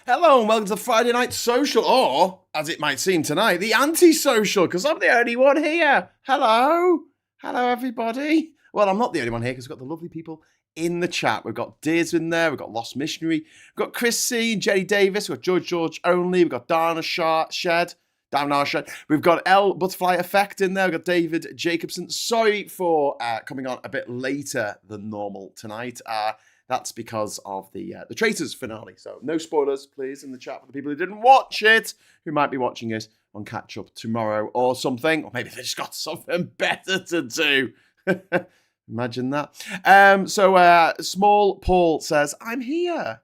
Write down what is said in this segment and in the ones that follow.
Hello and welcome to the Friday Night Social, or, as it might seem tonight, the anti-social, because I'm the only one here. Hello. Hello, everybody. Well, I'm not the only one here, because we've got the lovely people in the chat. We've got Dears in there, we've got Lost Missionary, we've got Chris C, Jenny Davis, we've got George Only, we've got Dana Shed, we've got L Butterfly Effect in there, we've got David Jacobson. Sorry for coming on a bit later than normal tonight. That's because of the Traitors finale. So no spoilers, please, in the chat for the people who didn't watch it, who might be watching it on catch up tomorrow or something, or maybe they just got something better to do. Imagine that. Small Paul says, I'm here.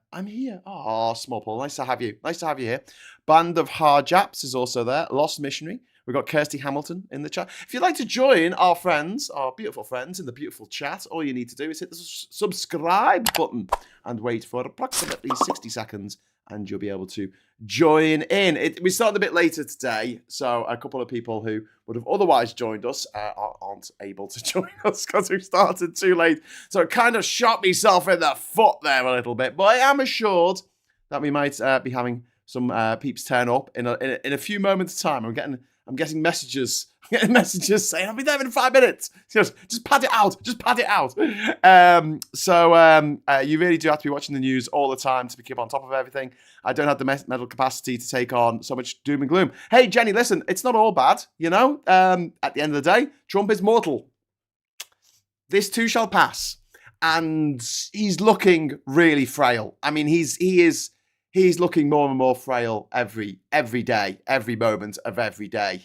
Oh, Small Paul, nice to have you. Nice to have you here. Band of Harjaps is also there. Lost Missionary. We've got Kirsty Hamilton in the chat. If you'd like to join our friends, our beautiful friends in the beautiful chat, all you need to do is hit the subscribe button and wait for approximately 60 seconds and you'll be able to join in. We started a bit later today, so a couple of people who would have otherwise joined us aren't able to join us because we started too late. So it kind of shot myself in the foot there a little bit, but I am assured that we might be having some peeps turn up in a few moments' time. I'm getting messages. Saying I'll be there in 5 minutes. Just pad it out. You really do have to be watching the news all the time to keep on top of everything. I don't have the mental capacity to take on so much doom and gloom. Hey, Jenny, listen, it's not all bad, you know. At the end of the day, Trump is mortal. This too shall pass, and he's looking really frail. I mean, he's looking more and more frail every day, every moment of every day.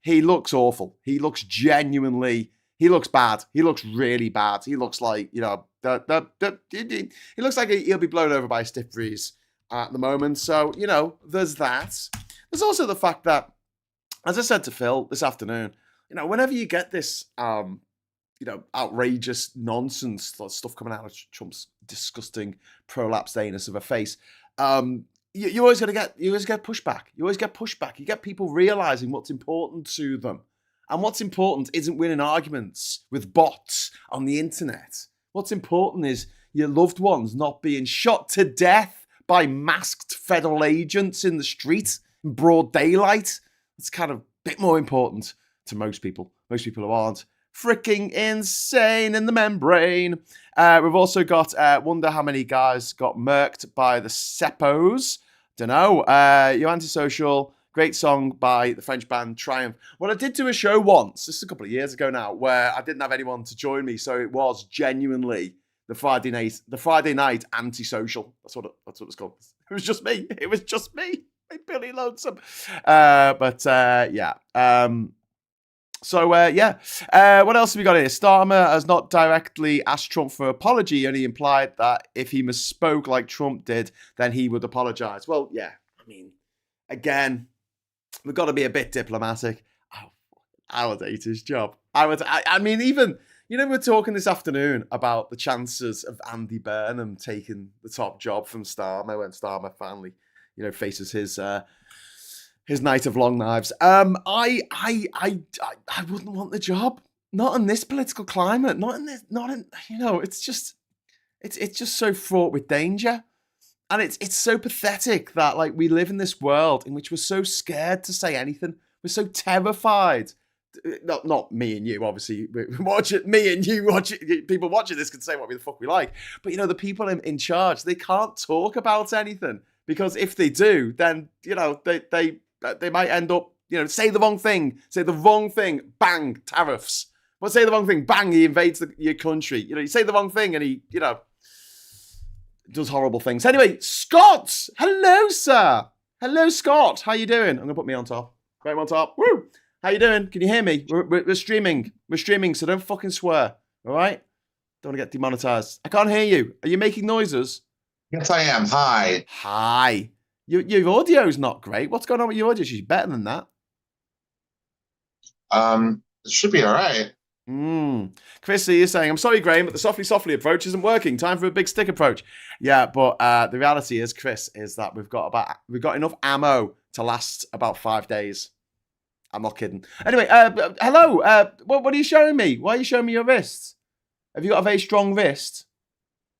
He looks awful. He looks bad. He looks really bad. He looks like, he looks like he'll be blown over by a stiff breeze at the moment. So, there's that. There's also the fact that, as I said to Phil this afternoon, whenever you get this, outrageous nonsense stuff coming out of Trump's disgusting prolapsed anus of a face, you always get pushback. You get people realizing what's important to them. And what's important isn't winning arguments with bots on the internet. What's important is your loved ones not being shot to death by masked federal agents in the street in broad daylight. It's kind of a bit more important to most people. Most people who aren't freaking insane in the membrane. We've also got wonder how many guys got murked by the Seppos. Dunno. You Antisocial, great song by the French band Triumph. Well, I did do a show once, this is a couple of years ago now, where I didn't have anyone to join me, so it was genuinely the Friday night Antisocial. That's what it was called. It was just me. Billy Lonesome. What else have we got here? Starmer has not directly asked Trump for an apology, only implied that if he misspoke like Trump did, then he would apologize. Well, yeah, I mean, again, we've got to be a bit diplomatic. I would hate his job. I mean, even, we're talking this afternoon about the chances of Andy Burnham taking the top job from Starmer when Starmer finally, faces his night of long knives. I wouldn't want the job. Not in this political climate. It's just so fraught with danger. And it's so pathetic that we live in this world in which we're so scared to say anything. We're so terrified. Not me and you, obviously. Watch it. Me and you watch it. People watching this can say what the fuck we like. But the people in charge, they can't talk about anything because if they do, then they might end up, say the wrong thing, bang, tariffs. Well, say the wrong thing, bang, he invades your country. You say the wrong thing and he, does horrible things. Anyway, Scott, hello, sir. Hello, Scott. How you doing? I'm going to put me on top. Right on top. Woo! How you doing? Can you hear me? We're streaming. We're streaming, so don't fucking swear. All right? Don't want to get demonetized. I can't hear you. Are you making noises? Yes, I am. Hi. Hi. Your audio's not great. What's going on with your audio? She's better than that. It should be all right. Chrissy, you're saying, I'm sorry, Graham, but the softly approach isn't working. Time for a big stick approach. Yeah, but the reality is, Chris, is that we've got enough ammo to last about 5 days. I'm not kidding. Anyway, hello. What are you showing me? Why are you showing me your wrists? Have you got a very strong wrist?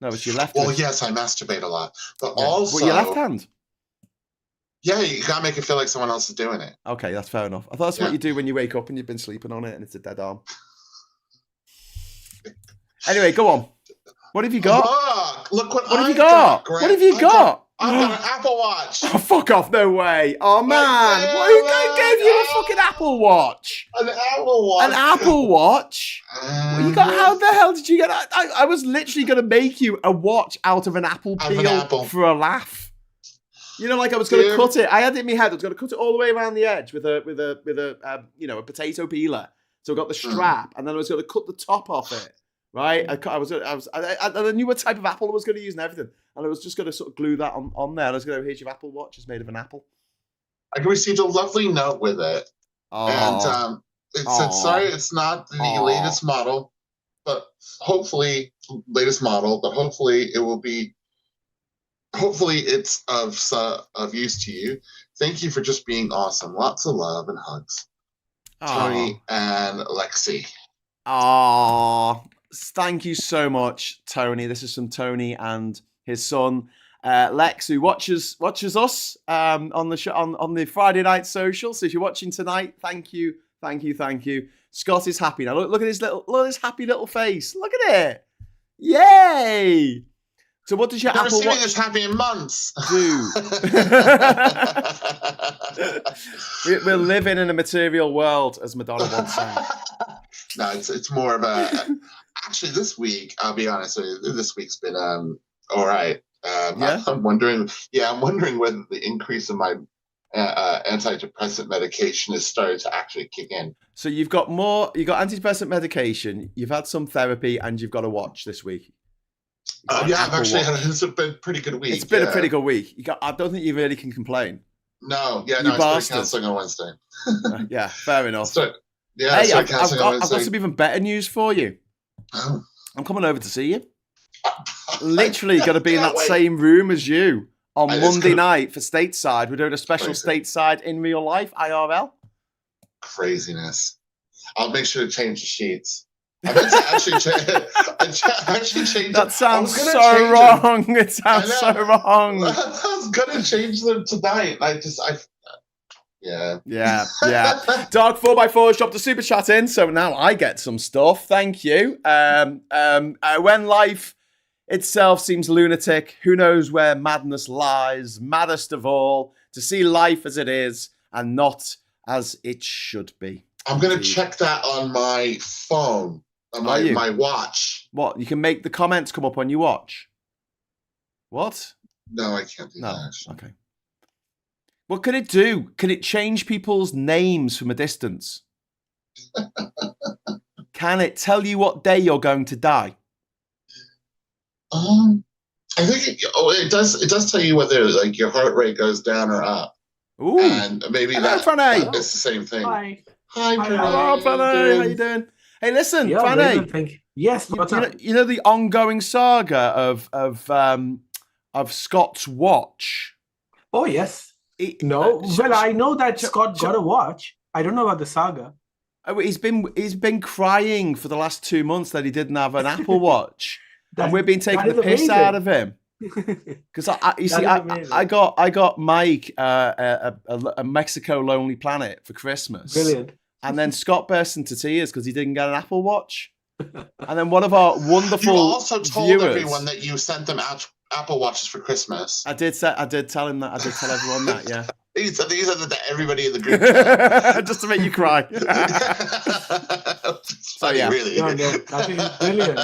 No, it's your left. Well, yes, I masturbate a lot, but also your left hand. Yeah, you gotta make it feel like someone else is doing it. Okay, that's fair enough. I thought that's what Yeah. you do when you wake up and you've been sleeping on it and it's a dead arm. Anyway, go on. What have you got? Look what What have you I've got? Grant. What have you got? I've got an Apple Watch. Oh, fuck off. No way. Oh, man. Who gave you a fucking Apple Watch? An Apple Watch. An Apple Watch? What you got? How the hell did you get that? I was literally going to make you a watch out of an apple peel for a laugh. You know, like I was going to cut it. I had it in my head. I was going to cut it all the way around the edge with a potato peeler. So I got the strap, and then I was going to cut the top off it. Right? I knew what type of apple I was going to use and everything. And I was just going to sort of glue that on there. And I was going to, here's your Apple Watch. It's made of an apple. I received a lovely note with it. And it said, sorry, it's not the latest model, but hopefully it will be, hopefully it's of use to you. Thank you for just being awesome. Lots of love and hugs. Tony and Lexi. Aww. Thank you so much, Tony. This is from Tony and his son, Lex, who watches us on the show, on the Friday night social. So if you're watching tonight, thank you. Scott is happy now. Look at his happy little face. Look at it. Yay! So what does your Never Apple seen Watch this happy in months. do? We're living in a material world, as Madonna once sang. No, it's more of a. Actually, this week, I'll be honest with you, this week's been all right. I'm wondering whether the increase in my antidepressant medication has started to actually kick in. So you got antidepressant medication, you've had some therapy, and you've got a watch this week. I've actually had it's been a pretty good week. It's been a pretty good week. I don't think you really can complain. No, I started counselling on Wednesday. Yeah, fair enough. Hey, I've got some even better news for you. Oh. I'm coming over to see you. Literally going to be in that same room as you on Monday night for Stateside. We're doing a special Stateside in real life, IRL. Craziness. I'll make sure to change the sheets. I meant to actually change. That sounds so wrong. It sounds so wrong. I was going to change them tonight. Yeah. Dark 4x4 dropped a super chat in, so now I get some stuff. Thank you. When life itself seems lunatic, who knows where madness lies? Maddest of all, to see life as it is and not as it should be. I'm going to check that on my phone, on my watch. What? You can make the comments come up on your watch? What? No, I can't do that. Okay. What can it do? Can it change people's names from a distance? Can it tell you what day you're going to die? I think it does. It does tell you whether like your heart rate goes down or up. Ooh. And maybe it's the same thing. Hi, Pranay. Hello, Pranay. How you doing? Hey, listen, Pranay. Yes, you know the ongoing saga of Scott's watch. Oh yes. I know that Scott got a watch. I don't know about the saga. He's been crying for the last 2 months that he didn't have an Apple Watch, and we've been taking the piss out of him. Because I got Mike a Mexico Lonely Planet for Christmas. Brilliant. And then Scott burst into tears because he didn't get an Apple Watch. And then one of our wonderful You also told viewers, everyone that you sent them Apple Watches for Christmas. I did tell him that. I did tell everyone that. Yeah. He said that to everybody in the group chat. Just to make you cry. So yeah, really. No, I think it's brilliant.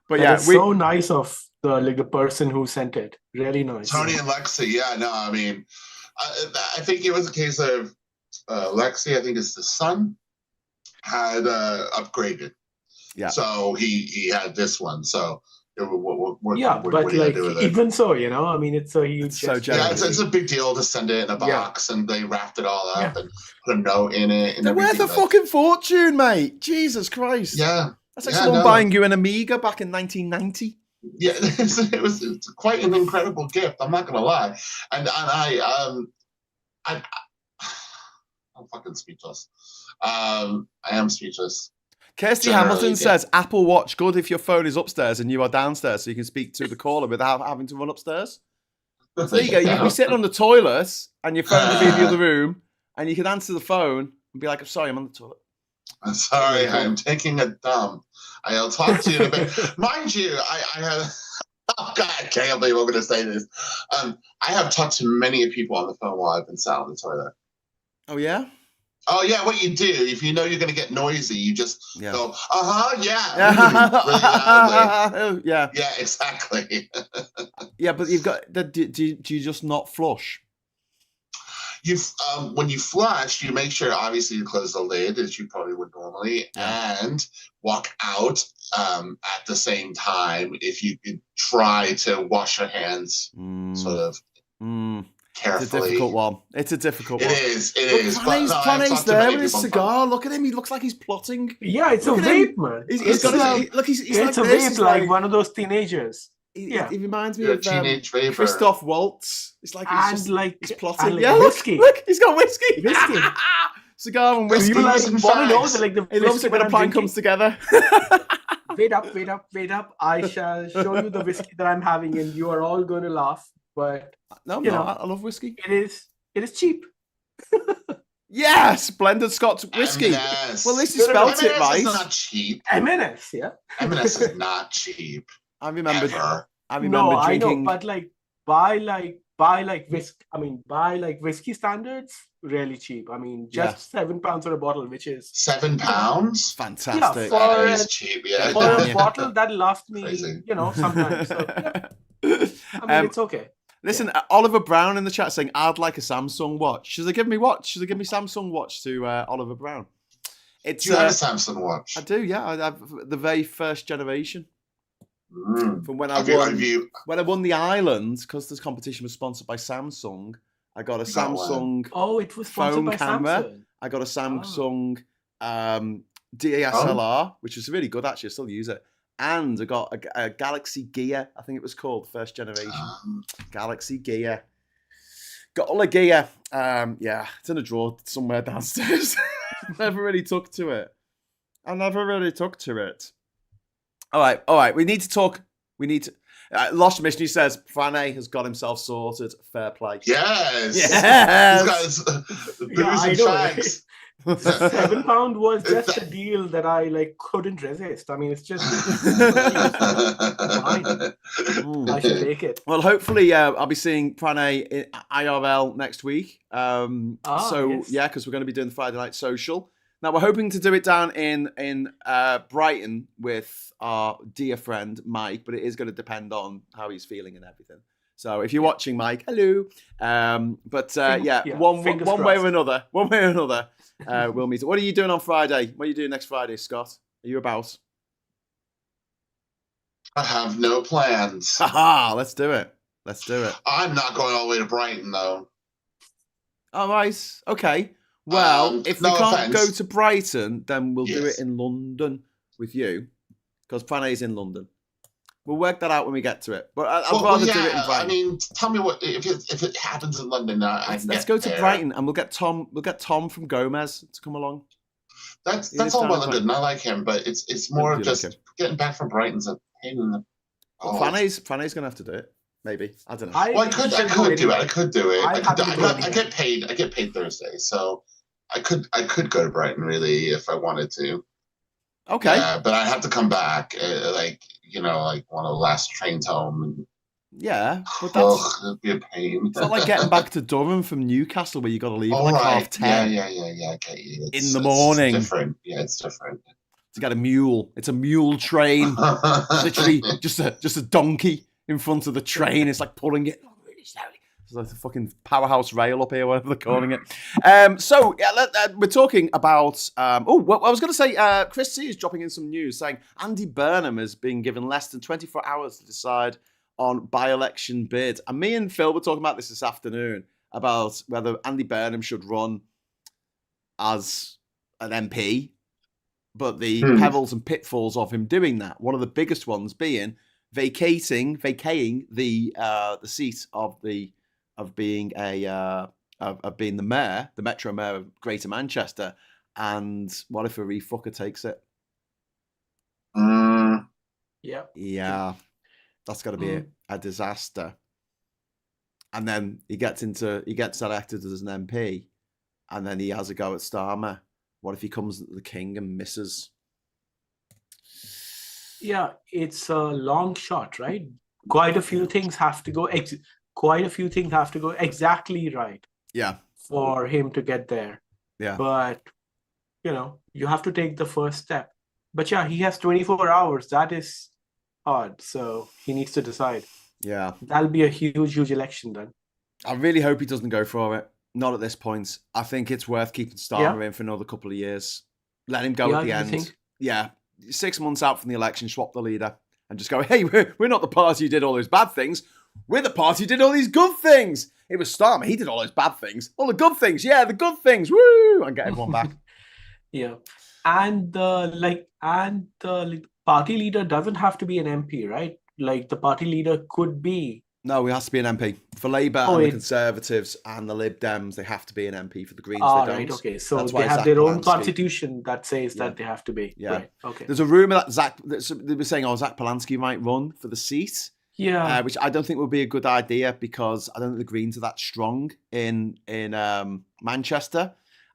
But yeah, so nice of the person who sent it. Really nice. Tony and Lexi. Yeah, no, I mean, I think it was a case of Lexi. I think it's the son had upgraded. Yeah. So he had this one. So. What even so, I mean, it's a huge. It's a big deal to send it in a box, and they wrapped it all up and put a note in it. And they're worth a fucking fortune, mate. Jesus Christ. Yeah, that's like someone buying you an Amiga back in 1990. Yeah, it's quite an incredible gift. I'm not gonna lie, and I'm fucking speechless. I am speechless. Kirsty Hamilton says, Apple Watch good if your phone is upstairs and you are downstairs, so you can speak to the caller without having to run upstairs. So there you go. You can be sitting on the toilet and your phone could be in the other room and you could answer the phone and be like, I'm sorry, I'm on the toilet. I'm sorry, I'm taking a dump. I'll talk to you in a bit. Mind you, I have... Oh, God, I can't believe I'm going to say this. I have talked to many people on the phone while I've been sat on the toilet. Oh, yeah? Oh, yeah, what you do, if you know you're going to get noisy, you just go, yeah. Really loudly. Yeah. Yeah, exactly. Yeah, but you've got... Do you just not flush? When you flush, you make sure, obviously, you close the lid, as you probably would normally, and walk out at the same time. If you could try to wash your hands sort of carefully. It's a difficult one. It is. Pranay's there with his cigar. Look at him. He looks like he's plotting. Yeah, it's a vape, man. He's got it's a vape like one of those teenagers. He reminds me of teenage vapor. Christoph Waltz. It's like he's plotting. Yeah, whiskey. Look, he's got whiskey. Cigar and whiskey. He loves it when a plan comes together. Wait up. I shall show you the whiskey that I'm having, and you are all going to laugh. But I love whiskey. It is cheap. Yes, blended Scotch whiskey. M&S. Well, at least you spelt it right. M&S is not cheap. M&S, yeah. M&S is not cheap. I remember drinking. I know, but buy whiskey standards, really cheap. I mean, just £7 for a bottle, which is £7. Fantastic. That is cheap. Yeah, for a bottle that lasts me, sometimes. So, it's okay. Listen, Oliver Brown in the chat saying, I'd like a Samsung watch. Should they give me Samsung watch to Oliver Brown? Do you have a Samsung watch? I do, yeah. I have the very first generation. From when I won the island, because this competition was sponsored by Samsung, I got a Samsung it was phone by camera. Samsung. I got a Samsung DSLR, which is really good actually. I still use it. And I got a Galaxy Gear, I think it was called, first generation. Galaxy Gear. Got all the gear. It's in a drawer somewhere downstairs. Never really took to it. All right. We need to talk. Lost Missionary says Pranay has got himself sorted. Fair play. Yes. He's got his booze and fags. £7 was just a deal that I couldn't resist. I mean, it's just fine. I should take it. Well, hopefully, I'll be seeing Pranay in IRL next week. Because we're going to be doing the Friday Night Social. Now, we're hoping to do it down in Brighton with our dear friend Mike, but it is going to depend on how he's feeling and everything. So if you're watching, Mike, hello. One way or another, we'll meet. What are you doing on Friday? What are you doing next Friday, Scott? Are you about? I have no plans. Haha, let's do it. I'm not going all the way to Brighton, though. All right. Okay. Well, if we can't go to Brighton, then we'll do it in London with you, because Pranay's in London. We'll work that out when we get to it. But I'd rather do it in Brighton. I mean, tell me what if it happens in London. Let's go to Brighton, and we'll get Tom. We'll get Tom from Gomez to come along. That's all well and good, and I like him, but it's more of just getting back from Brighton's a pain in the. Pranay's gonna have to do it. Maybe, I don't know. I could do it. I get paid Thursday, so I could go to Brighton really if I wanted to. Okay. But I have to come back, one of the last trains home. And, but that'd be a pain. It's not like getting back to Durham from Newcastle where you got to leave at 10:30. Yeah. I get you. In the morning. It's different. Yeah, it's different. To get a mule. It's a mule train. Literally just a donkey in front of the train. It's like pulling it really slowly. It's like a fucking powerhouse rail up here, whatever they're calling it. We're talking about. I was going to say, Chris C is dropping in some news saying Andy Burnham has been given less than 24 hours to decide on by-election bid. And me and Phil were talking about this afternoon about whether Andy Burnham should run as an MP, but the pebbles and pitfalls of him doing that. One of the biggest ones being vacating the seat of being the mayor, the Metro Mayor of Greater Manchester. And what if a refucker takes it? Yeah. That's got to be a disaster. and then he gets elected as an MP, and then he has a go at Starmer. What if he comes at the king and misses? Yeah, it's a long shot, right? Quite a few things have to go. Quite a few things have to go exactly right. Yeah. For him to get there. Yeah. But you have to take the first step. But yeah, he has 24 hours. That is hard. So he needs to decide. Yeah. That'll be a huge election then. I really hope he doesn't go for it. Not at this point. I think it's worth keeping Starmer in for another couple of years. Let him go at the end. Think? Yeah. 6 months out from the election, swap the leader and just go, hey, we're not the party who did all those bad things. We're the party who did all these good things. It was Starmer. He did all those bad things. All the good things. Yeah, the good things. Woo! And get everyone back. Yeah. And the party leader doesn't have to be an MP, right? Like the party leader could be. No, he has to be an MP. For Labour and the Conservatives and the Lib Dems, they have to be an MP. For the Greens, they don't. Right, okay. So they have their own constitution that says that they have to be. Yeah. Right, okay. There's a rumour that they were saying, Zach Polanski might run for the seat. Yeah. Which I don't think would be a good idea because I don't think the Greens are that strong in Manchester.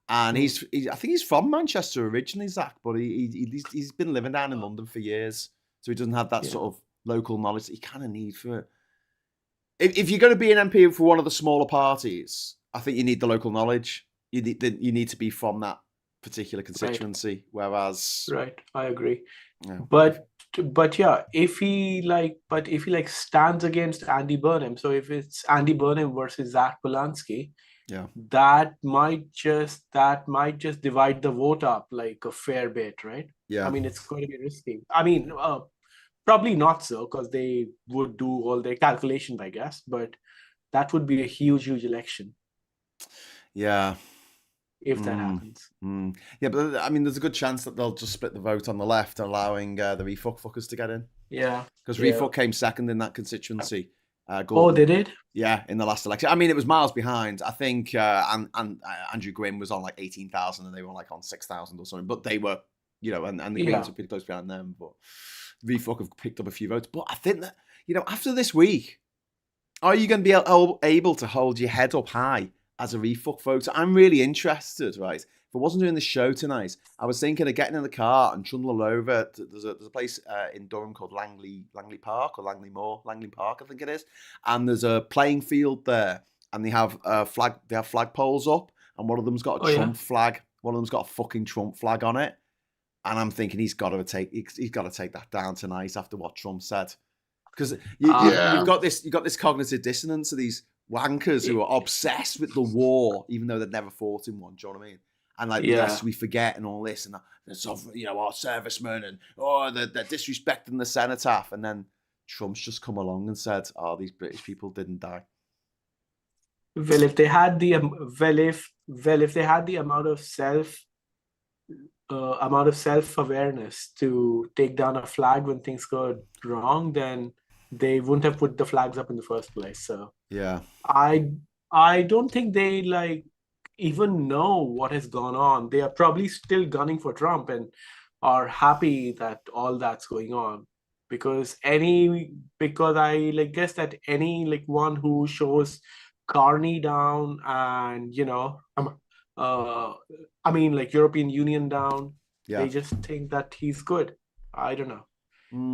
And I think he's from Manchester originally, Zach, but he's been living down in London for years. So he doesn't have that sort of local knowledge that you kind of need for it. If you're going to be an MP for one of the smaller parties, I think you need the local knowledge. You need to be from that particular constituency. Right. Whereas, right, I agree. Yeah. But yeah, if he stands against Andy Burnham, so if it's Andy Burnham versus Zach Polanski, that might just divide the vote up like a fair bit, right? Yeah. I mean, it's going to be risky. I mean, probably not so because they would do all their calculations, I guess. But that would be a huge election. Yeah. If that happens. Yeah, but I mean, there's a good chance that they'll just split the vote on the left, allowing the refuck fuckers to get in. Yeah. Because refuck came second in that constituency. They did? Yeah, in the last election. I mean, it was miles behind. I think and Andrew Gwynn was on like 18,000 and they were like on 6,000 or something. But they were, and the Greens were pretty close behind them. But refuck have picked up a few votes. But I think that, after this week, are you going to be able to hold your head up high as a refuck voter? I'm really interested, right? If I wasn't doing the show tonight, I was thinking of getting in the car and trundling over. There's a place in Durham called Langley Park or Langley Park, I think it is. And there's a playing field there, and they have flagpoles up, and one of them's got a Trump flag. One of them's got a fucking Trump flag on it. And I'm thinking he's got to take that down tonight after what Trump said, because you've got this cognitive dissonance of these wankers who are obsessed with the war, even though they've never fought in one. Do you know what I mean? And lest we forget and all this, and our servicemen, and they're disrespecting the cenotaph, and then Trump's just come along and said, these British people didn't die. Well, if they had the amount of self-awareness to take down a flag when things go wrong, then they wouldn't have put the flags up in the first place. So yeah, I don't think they even know what has gone on. They are probably still gunning for Trump and are happy that all that's going on, because I guess that any one who shows Carney down and European Union down, they just think that he's good. I don't know.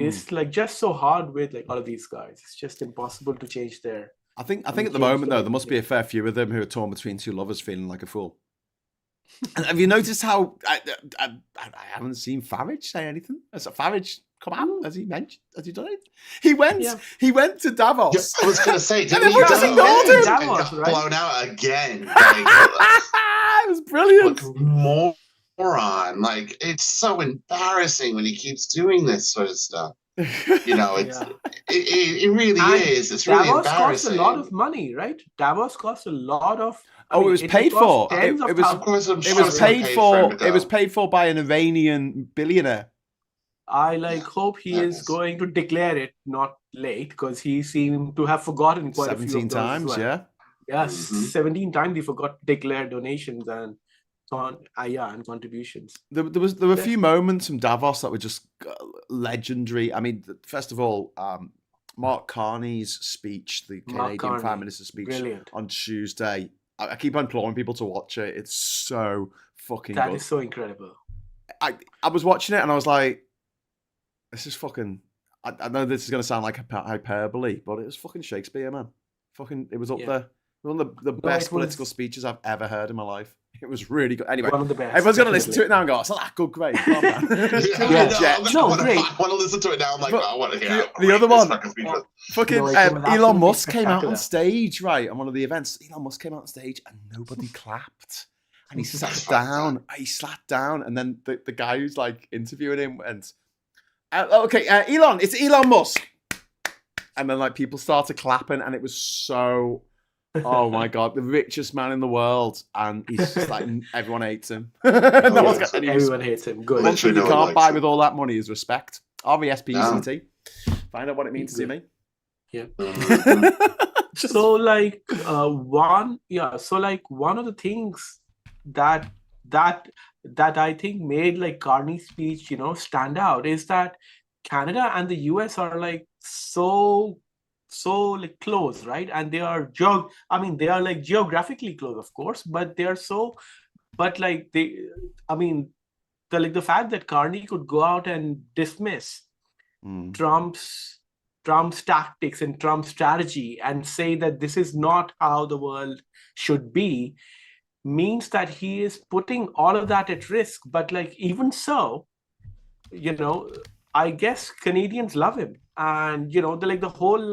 It's just so hard with all of these guys. It's just impossible to change their. I think at the moment though, there must be a fair few of them who are torn between two lovers, feeling like a fool. And have you noticed how I haven't seen Farage say anything? Has Farage come out? Has he mentioned? Has he done it? He went to Davos. Yeah, I was going to say, didn't he just ignored him? Davos, got blown out again. It was brilliant. Moron! It's so embarrassing when he keeps doing this sort of stuff. It really is. It's really Davos embarrassing. costs a lot of money, right? Davos costs a lot of. It was paid for. It was paid for by an Iranian billionaire. I hope he is going to declare it not late, because he seemed to have forgotten quite 17 times. Well. Yeah. Yes, 17 times he forgot to declare donations and and contributions. There were a few moments from Davos that were just legendary. I mean, first of all, Mark Carney's speech, the Canadian Prime Minister's speech Brilliant. on Tuesday. I keep imploring people to watch it. It's so fucking good. That is so incredible. I was watching it and I was like, this is fucking... I know this is going to sound like hyperbole, but it was fucking Shakespeare, man. Fucking, it was up there. One of the best political speeches I've ever heard in my life. It was really good. Anyway, one of the best, everyone's going to listen to it now and go, it's not that good, great. Come on, man. I want to listen to it now. I'm like, I want to hear the other one. Fucking Elon Musk came out on stage, right, on one of the events. Elon Musk came out on stage and nobody clapped. And he sat down. He sat down. And then the guy who's like interviewing him went, Elon, it's Elon Musk. And then like people started clapping and it was so... Oh my god, the richest man in the world, and he's just like everyone hates him. Everyone hates him. Good. One thing you can't buy with all that money is respect. RESPCT. Find out what it means to me. Yeah. So like one of the things that I think made like Carney's speech, stand out is that Canada and the US are like so like close, right? And they are like geographically close, of course, but they are the fact that Carney could go out and dismiss Trump's tactics and Trump's strategy and say that this is not how the world should be means that he is putting all of that at risk. But like, even so, I guess Canadians love him, and the whole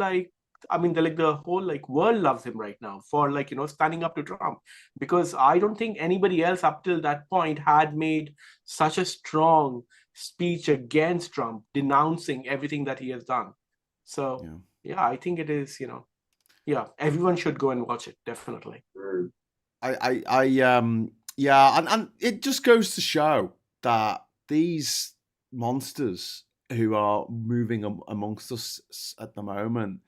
world loves him right now for standing up to Trump, because I don't think anybody else up till that point had made such a strong speech against Trump, denouncing everything that he has done. So I think it is everyone should go and watch it, definitely. And it just goes to show that these monsters who are moving amongst us at the moment,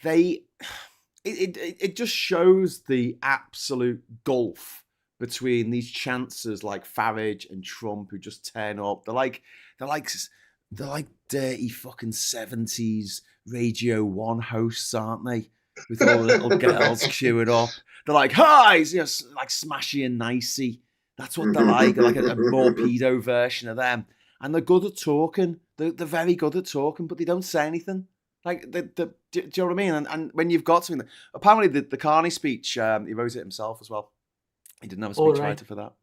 it just shows the absolute gulf between these chancers like Farage and Trump who just turn up. They're like dirty fucking 70s Radio 1 hosts, aren't they? With all the little girls queuing up. They're like, hi, like Smashy and Nicey. That's what they're like a more pedo version of them. And they're good at talking. They're very good at talking, but they don't say anything. Like, do you know what I mean? And when you've got something... Apparently, the Carney speech, he wrote it himself as well. He didn't have a speechwriter for that.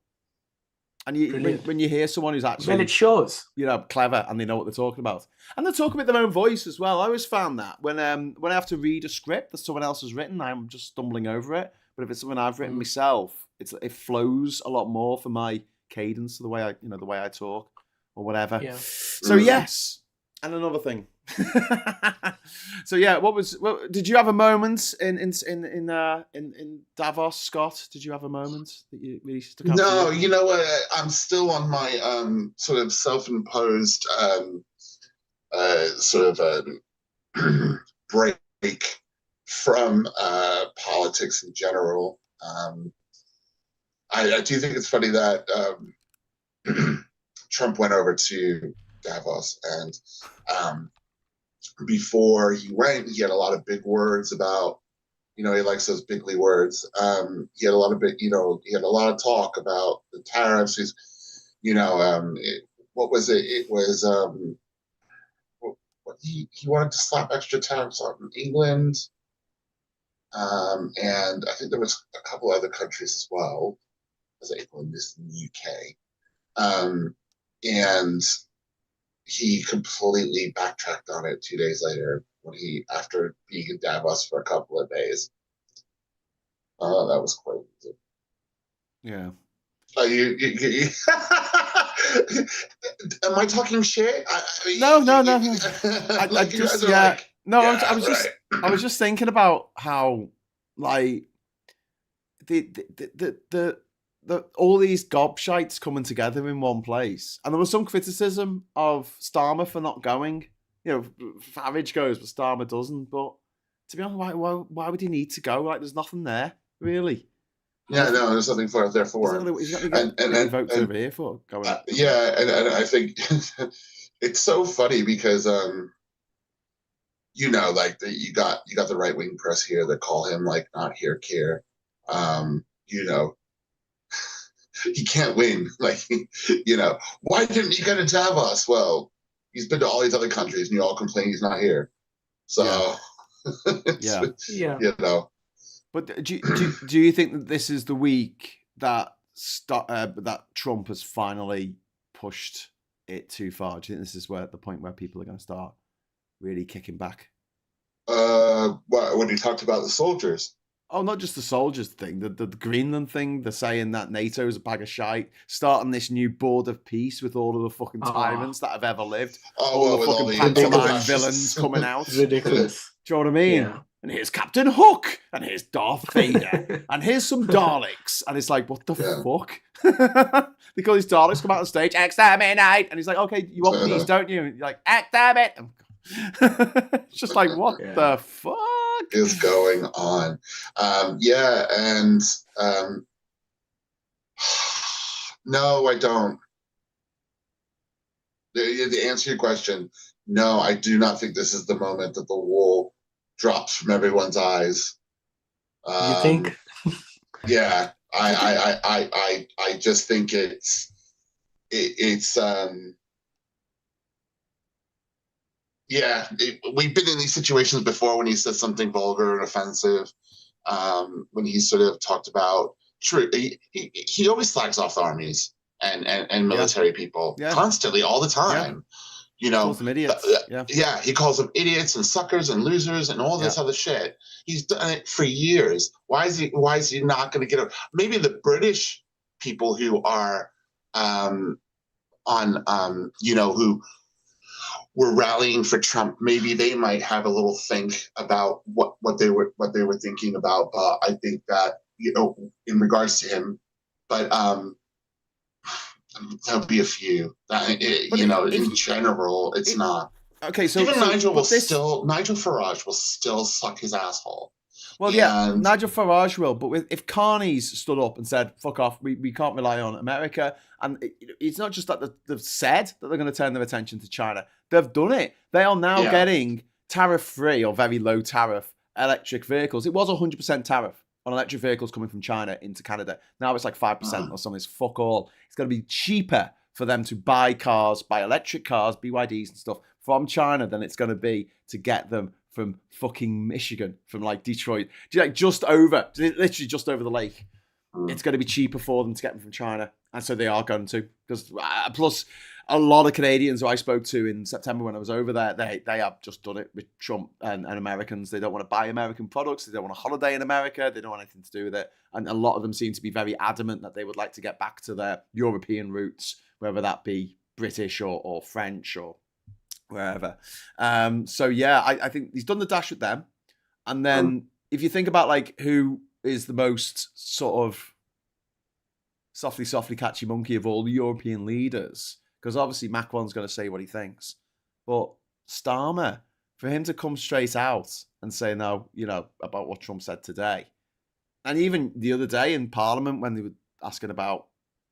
And when you hear someone who's actually... Well, it shows. Clever, and they know what they're talking about. And they're talking with their own voice as well. I always found that. When I have to read a script that someone else has written, I'm just stumbling over it. But if it's something I've written myself, it flows a lot more for my cadence, the way I talk. Or whatever. Yeah. So yes, and another thing. So yeah, did you have a moment in Davos, Scott? Did you have a moment that you really stuck out? No, you know what? I'm still on my sort of self-imposed break from politics in general. I do think it's funny that Trump went over to Davos, and before he went, he had a lot of big words about, he likes those bigly words. He had a lot of he had a lot of talk about the tariffs. What was it? It was he wanted to slap extra tariffs on England, and I think there was a couple other countries as well. Was England, this in the UK. And he completely backtracked on it 2 days later after being in Davos for a couple of days. That was quite easy. Yeah. Am I talking shit? No. I was just thinking about how like the all these gobshites coming together in one place. And there was some criticism of Starmer for not going. Farage goes, but Starmer doesn't. But to be honest, why would he need to go? Like, there's nothing there, really. Yeah, no, there's nothing there for him. He's got to get votes over here for going. And I think it's so funny because like you got the right wing press here that call him like not here, Keir. He can't win. Like, why didn't he get in Davos? Well, he's been to all these other countries, and you all complain he's not here. So, yeah. But do you think that this is the week that that Trump has finally pushed it too far? Do you think this is the point where people are going to start really kicking back? When he talked about the soldiers. Oh, not just the soldiers thing, the Greenland thing. They're saying that NATO is a bag of shite, starting this new board of peace with all of the fucking tyrants that have ever lived. All the fucking pantomime villains coming out. Ridiculous. Do you know what I mean? Yeah. And here's Captain Hook, and here's Darth Vader, and here's some Daleks. And it's like, what the fuck? Because these Daleks come out on stage, exterminate, and he's like, okay, you want peace, don't you? And you're like, exterminate. It's just like, what the fuck is going on? No, I don't. The answer to your question, no, I do not think this is the moment that the wool drops from everyone's eyes. You think? Yeah, I just think it's we've been in these situations before when he says something vulgar and offensive. When he sort of talked about, he always slags off the armies and military people constantly, all the time. He calls them idiots. He calls them idiots and suckers and losers and all this other shit. He's done it for years. Why is he not going to get it? Maybe the British people who are who were rallying for Trump, maybe they might have a little think about what they were thinking about. But I think that, in regards to him, but there'll be a few. In general, it's not. Okay, so even Nigel Farage will still suck his asshole. Well, Nigel Farage will, but if Carney's stood up and said, fuck off, we can't rely on America, and it's not just that they've said that they're going to turn their attention to China, they've done it. They are now getting tariff-free or very low tariff electric vehicles. It was 100% tariff on electric vehicles coming from China into Canada. Now it's like 5% or something. It's fuck all. It's going to be cheaper for them to buy electric cars, BYDs and stuff from China than it's going to be to get them from fucking Michigan, from like Detroit, literally just over the lake. It's going to be cheaper for them to get them from China. And so they are going to, because plus a lot of Canadians who I spoke to in September when I was over there, they have just done it with Trump and Americans. They don't want to buy American products. They don't want to holiday in America. They don't want anything to do with it. And a lot of them seem to be very adamant that they would like to get back to their European roots, whether that be British or French or wherever. I think he's done the dash with them. And then if you think about like who is the most sort of softly catchy monkey of all the European leaders, because obviously Macron's going to say what he thinks, but Starmer, for him to come straight out and say no, about what Trump said today, and even the other day in Parliament when they were asking about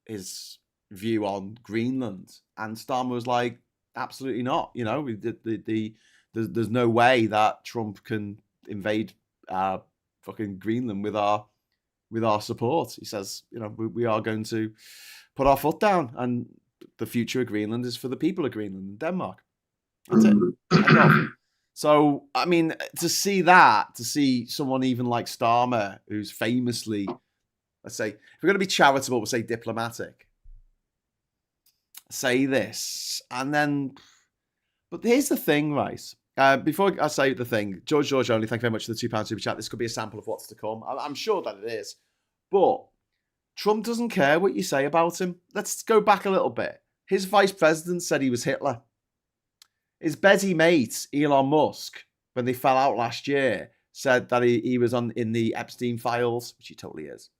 his view on Greenland, and Starmer was like, absolutely not. There's no way that Trump can invade fucking Greenland with our support. He says, we are going to put our foot down, and the future of Greenland is for the people of Greenland and Denmark. That's it. End of. So, I mean, to see someone even like Starmer, who's famously, let's say, if we're going to be charitable, we'll say diplomatic, say this, and then, but here's the thing, right? Before I say the thing, George only, thank you very much for the £2 super chat. This could be a sample of what's to come. I'm sure that it is. But Trump doesn't care what you say about him. Let's go back a little bit. His vice president said he was Hitler. His buddy mate, Elon Musk, when they fell out last year, said that he was in the Epstein files, which he totally is.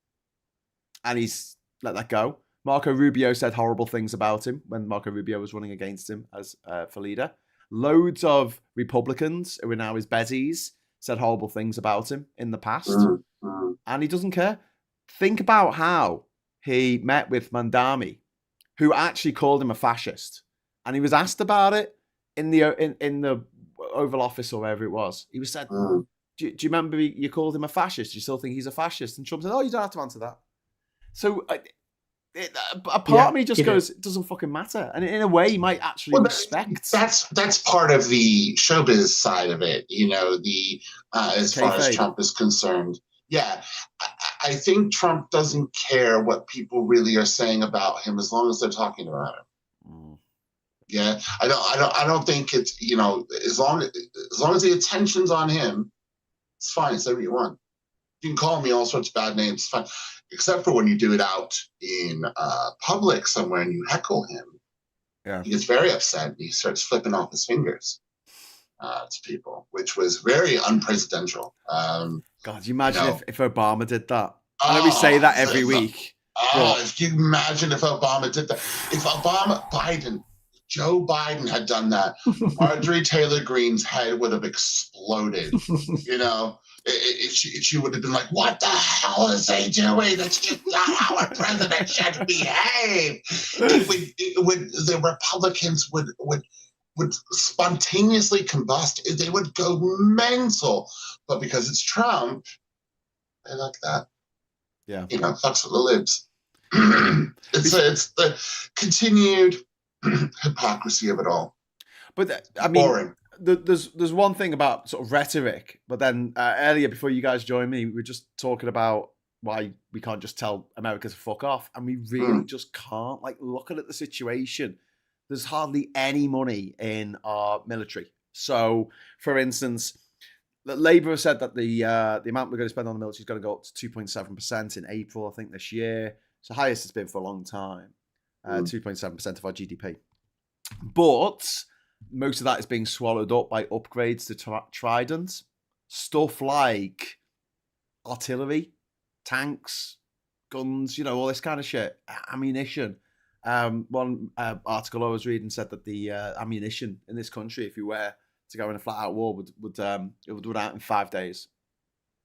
And he's let that go. Marco Rubio said horrible things about him when Marco Rubio was running against him as for leader. Loads of Republicans who are now his buddies said horrible things about him in the past. And he doesn't care. Think about how he met with Mandami, who actually called him a fascist. And he was asked about it in the Oval Office or wherever it was. He was said, do you remember you called him a fascist? Do you still think he's a fascist? And Trump said, oh, you don't have to answer that. So a part of me just goes, it doesn't fucking matter. And in a way, he might actually respect. That's part of the showbiz side of it, as far as Trump is concerned. Yeah, I think Trump doesn't care what people really are saying about him as long as they're talking about him. Yeah, I don't think it's, as long as the attention's on him, it's fine. Say what you want. You can call me all sorts of bad names, it's fine. Except for when you do it out in public somewhere and you heckle him. Yeah. He gets very upset and he starts flipping off his fingers to people, which was very unpresidential. God, you imagine if Obama did that? I know we say that every week. If you imagine if Obama did that. If Joe Biden had done that, Marjorie Taylor Greene's head would have exploded. She would have been like, what the hell is he doing? That's just not how a president should behave. The Republicans would spontaneously combust. They would go mental. But because it's Trump, they like that. Yeah. Fucks with the libs. It's the continued hypocrisy of it all. But boring. There's one thing about sort of rhetoric, but then earlier before you guys joined me, we were just talking about why we can't just tell America to fuck off, and we really just can't. Like, looking at the situation, there's hardly any money in our military. So, for instance, Labour have said that the amount we're going to spend on the military is going to go up to 2.7% in April, I think, this year. It's the highest it's been for a long time. 2.7% of our GDP. But most of that is being swallowed up by upgrades to Trident. Stuff like artillery, tanks, guns, all this kind of shit. Ammunition. One article I was reading said that the ammunition in this country, if you were to go in a flat-out war, would run out in 5 days.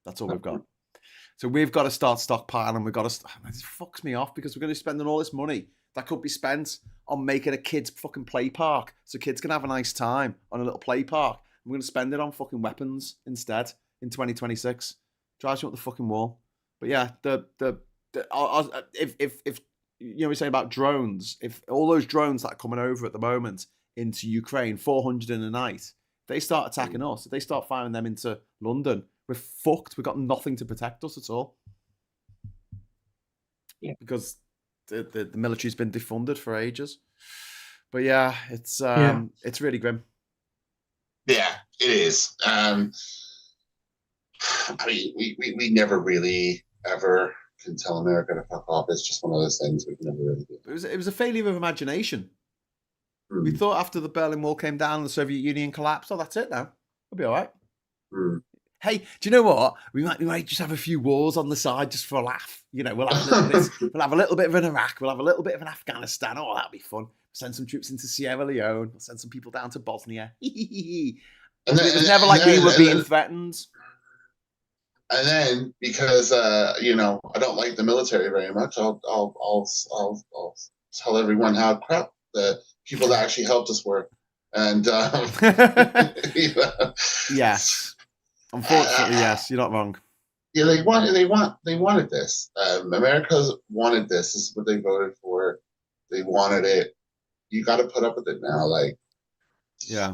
That's all we've got. So we've got to start stockpiling. We've got to... This fucks me off because we're going to be spending all this money that could be spent on making a kids' fucking play park so kids can have a nice time on a little play park. We're going to spend it on fucking weapons instead in 2026. Drives you up the fucking wall. But yeah, if we're saying about drones, if all those drones that are coming over at the moment into Ukraine, 400 in a night, if they start attacking us, if they start firing them into London, we're fucked. We've got nothing to protect us at all. Yeah. Because the military's been defunded for ages. But yeah, it's really grim. Yeah, it is. We never really ever can tell America to fuck off. It's just one of those things we can never really do. It was a failure of imagination. We thought after the Berlin Wall came down and the Soviet Union collapsed, that's it now. We'll be all right. Hey, do you know what? We might just have a few wars on the side just for a laugh. We'll have a little bit of an Iraq. We'll have a little bit of an Afghanistan. Oh, that'll be fun. Send some troops into Sierra Leone. We'll send some people down to Bosnia. It was never like we were being threatened. And then, because I don't like the military very much, I'll tell everyone how crap the people that actually helped us were. And yes. Unfortunately, yes, you're not wrong. Yeah, they wanted this. America's wanted this. This is what they voted for. They wanted it. You got to put up with it now,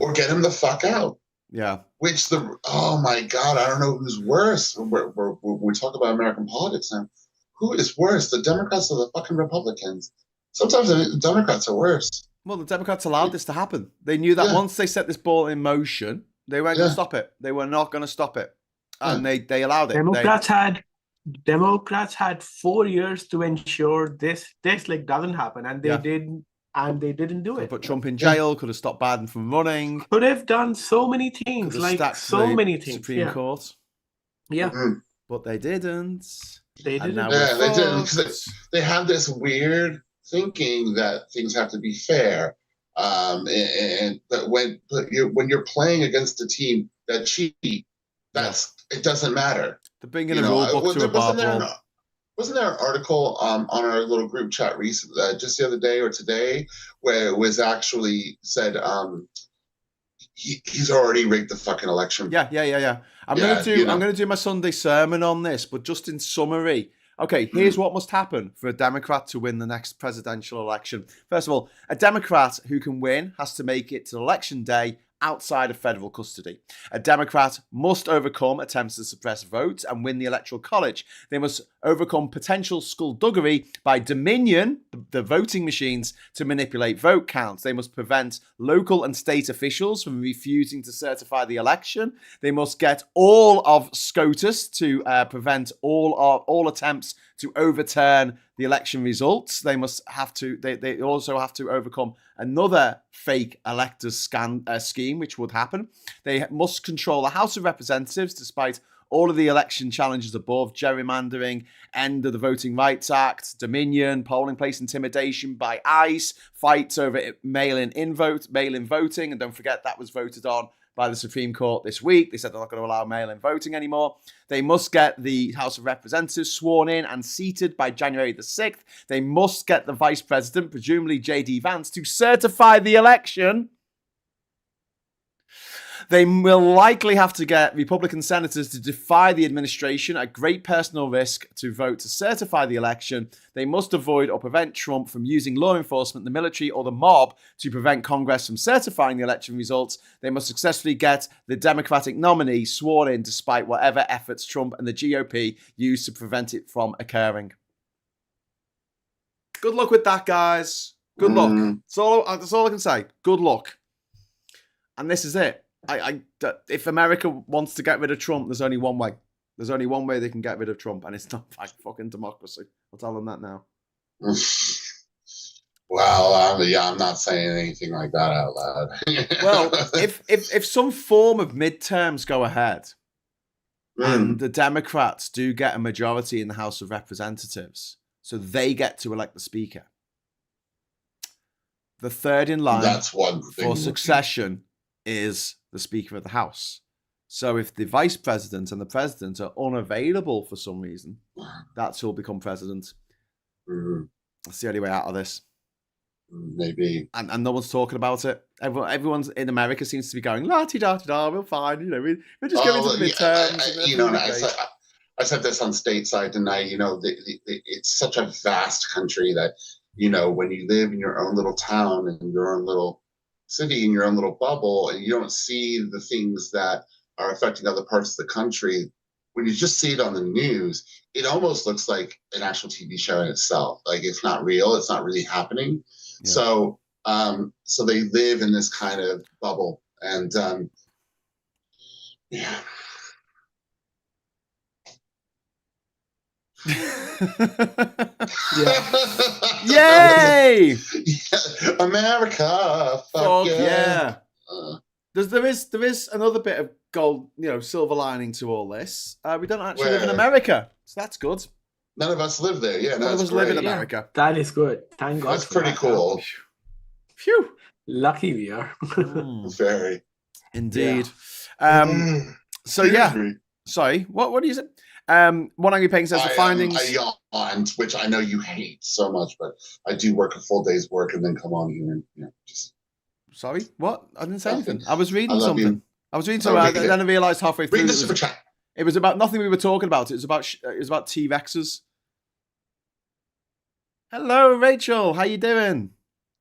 or get him the fuck out. Yeah. Oh my God, I don't know who's worse. We talk about American politics now. Who is worse, the Democrats or the fucking Republicans? Sometimes the Democrats are worse. Well, the Democrats allowed this to happen. They knew that once they set this ball in motion, they weren't going to stop it. They were not going to stop it. And they allowed it. Democrats had 4 years to ensure this doesn't happen, and they didn't. And they didn't do it. Put Trump in jail. Could have stopped Biden from running. Could have done so many things. Many things. Supreme Court. Yeah. But they didn't. They didn't. They didn't. They have this weird thinking that things have to be fair. And but when you're playing against a team that cheat, it doesn't matter. They're bringing a rule book to a bar. Wasn't there an article on our little group chat recently, just the other day or today, where it was actually said he's already rigged the fucking election. Yeah. I'm gonna do my Sunday sermon on this, but just in summary. Okay, here's what must happen for a Democrat to win the next presidential election. First of all, a Democrat who can win has to make it to election day outside of federal custody. A Democrat must overcome attempts to suppress votes and win the Electoral College. They must overcome potential skullduggery by Dominion, the voting machines, to manipulate vote counts. They must prevent local and state officials from refusing to certify the election. They must get all of SCOTUS to prevent all attempts to overturn the election results. They also have to overcome another fake electors scheme, which would happen. They must control the House of Representatives despite all of the election challenges above: gerrymandering, end of the Voting Rights Act, Dominion, polling place intimidation by ICE, fights over mail-in voting, and don't forget that was voted on by the Supreme Court this week. They said they're not going to allow mail-in voting anymore. They must get the House of Representatives sworn in and seated by January the 6th. They must get the Vice President, presumably J.D. Vance, to certify the election. They will likely have to get Republican senators to defy the administration at great personal risk to vote to certify the election. They must avoid or prevent Trump from using law enforcement, the military, or the mob to prevent Congress from certifying the election results. They must successfully get the Democratic nominee sworn in despite whatever efforts Trump and the GOP use to prevent it from occurring. Good luck with that, guys. Good luck. That's all I can say. Good luck. And this is it. If America wants to get rid of Trump, there's only one way. There's only one way they can get rid of Trump, and it's not like fucking democracy. I'll tell them that now. Well, I'm not saying anything like that out loud. Well, if some form of midterms go ahead, and the Democrats do get a majority in the House of Representatives, so they get to elect the Speaker, the third in line for succession is the Speaker of the House. So if the Vice President and the President are unavailable for some reason, that's who'll become President. That's the only way out of this. Maybe. And no one's talking about it. Everyone's in America seems to be going, la-ti-da-ti-da, we're fine. We're just going to the midterms. I said this on Stateside tonight. It's such a vast country that, when you live in your own little town and your own little city, in your own little bubble, and you don't see the things that are affecting other parts of the country, when you just see it on the news, it almost looks like an actual TV show in itself. Like, it's not real. It's not really happening. Yeah. So they live in this kind of bubble. And yeah. Yay! America! Fuck yeah! There is another bit of gold, silver lining to all this. We don't actually live in America, so that's good. None of us live there. Yeah, none of us live in America. Yeah, that is good. Thank God. That's pretty cool. Phew! Lucky we are. Very. Indeed. Yeah. So yeah. Sorry. What do you say? One Angry Penguin says the findings. I yawned, which I know you hate so much, but I do work a full day's work and then come on here and just. Sorry, what? I didn't say anything. I was reading something. I was reading something, and then I realised halfway through read the super chat. It was about nothing we were talking about. It was about T-Rexes. Hello, Rachel. How you doing?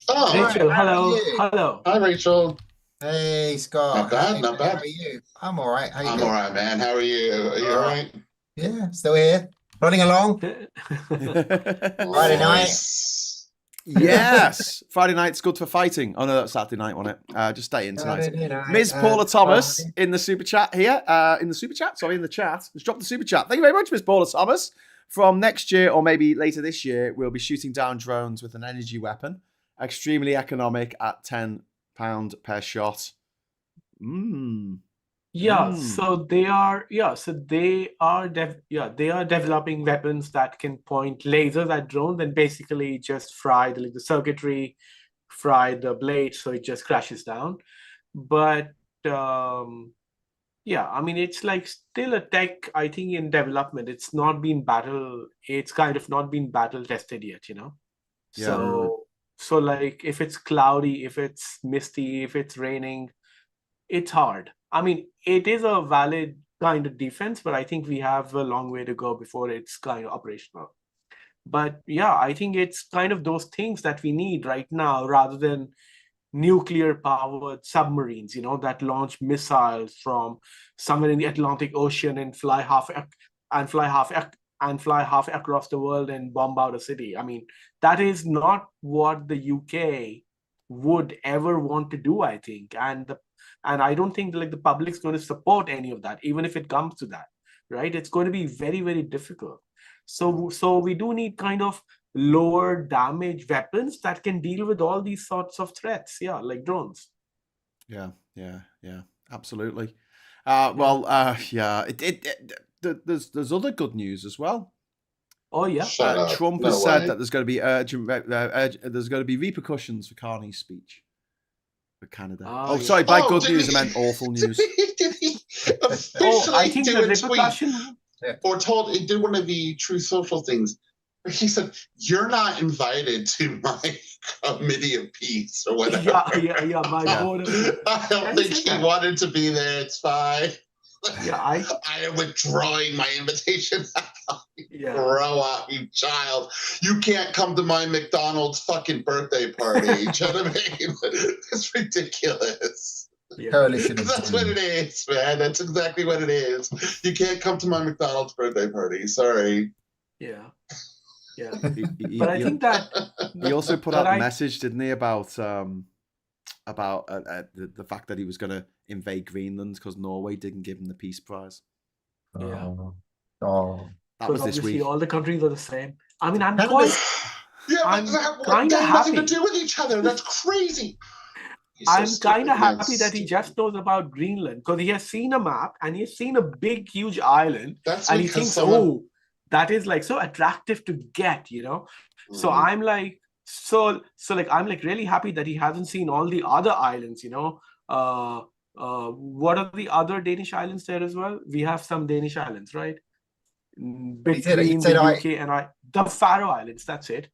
Oh, Rachel. Hello. Hi, Rachel. Hey, Scott. Not bad. How are you? I'm all right. I'm all right, man. How are you? Are you all right? Yeah, still here. Plodding along. Friday night. Yes. Friday night's good for fighting. Oh, no, that's Saturday night, wasn't it? Just stay in tonight. Ms. Paula Thomas in the super chat here. In the chat. Let's drop the super chat. Thank you very much, Ms. Paula Thomas. From next year, or maybe later this year, we'll be shooting down drones with an energy weapon. Extremely economic at £10 per shot. So they are developing weapons that can point lasers at drones and basically just fry the circuitry, fry the blade, so it just crashes down. But it's like still a tech, I think, in development. It's kind of not been battle tested yet, So like if it's cloudy, if it's misty, if it's raining, it's hard. I mean, it is a valid kind of defense, but I think we have a long way to go before it's kind of operational. But yeah, I think it's kind of those things that we need right now rather than nuclear powered submarines, that launch missiles from somewhere in the Atlantic Ocean and fly half across the world and bomb out a city. I mean, that is not what the UK would ever want to do, I think. And I don't think like the public's going to support any of that, even if it comes to that, right? It's going to be very, very difficult. So we do need kind of lower damage weapons that can deal with all these sorts of threats. Yeah, like drones. Yeah, absolutely. There's other good news as well. Oh yeah. Trump has said that there's going to be there's going to be repercussions for Carney's speech for Canada. By good news, I meant awful news. Did he officially I think the repercussion. Or he did one of the True Social things. He said, "You're not invited to my committee of peace or whatever." Yeah. I don't think he wanted to be there. It's fine. Yeah, I am withdrawing my invitation. Grow up, you child. You can't come to my McDonald's fucking birthday party. Do you know what I mean? It's ridiculous. Yeah. Coalition. That's what it is, man. That's exactly what it is. You can't come to my McDonald's birthday party. Sorry. Yeah. But I think that he also put out a message, didn't he, about the fact that he was going to invade Greenland because Norway didn't give him the Peace Prize. Yeah. That was this week. All the countries are the same. I mean, I'm kind of happy. Nothing to do with each other. That's crazy. I'm kind of happy that he just knows about Greenland because he has seen a map and he has seen a big, huge island, and he thinks, that is like so attractive to get, Mm-hmm. So I'm like, I'm like really happy that he hasn't seen all the other islands, what are the other Danish islands there as well? We have some Danish islands, right? Between the UK and the Faroe Islands, that's it.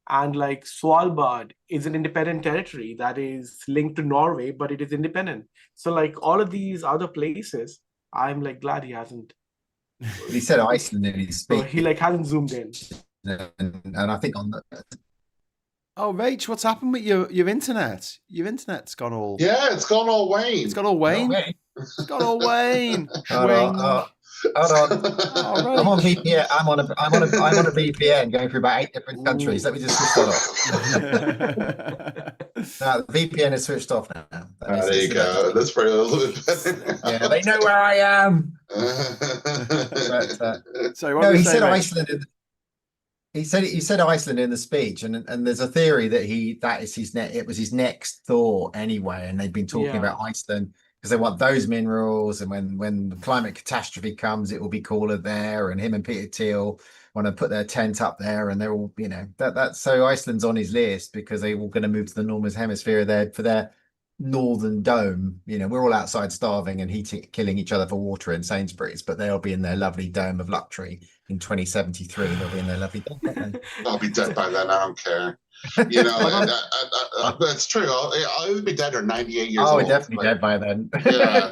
And like Svalbard is an independent territory that is linked to Norway, but it is independent. So like all of these other places, I'm like glad he hasn't. He said Iceland in his speech. He like hasn't zoomed in. And I think on the... Oh, Rach, what's happened with your internet? Your internet's gone all... Yeah, it's gone all Wayne. It's gone all Wayne. It's gone all Wayne. Hold on. I'm on VPN. I'm on a VPN going through about 8 different countries. Let me just switch that off. Now the VPN is switched off now. There you go. That's pretty good. Yeah, they know where I am. So he said Iceland. He said Iceland in the speech, and there's a theory that it was his next thought anyway, and they've been talking about Iceland because they want those minerals, and when the climate catastrophe comes, it will be cooler there. And him and Peter Thiel want to put their tent up there, and they're all, that's so Iceland's on his list because they're all going to move to the northern hemisphere there for their northern dome. We're all outside starving and killing each other for water in Sainsbury's, but they'll be in their lovely dome of luxury in 2073. They'll be in their lovely dome. I'll be dead by then. I don't care. That's true. I'll be dead or 98 years old. We're definitely dead by then. Yeah.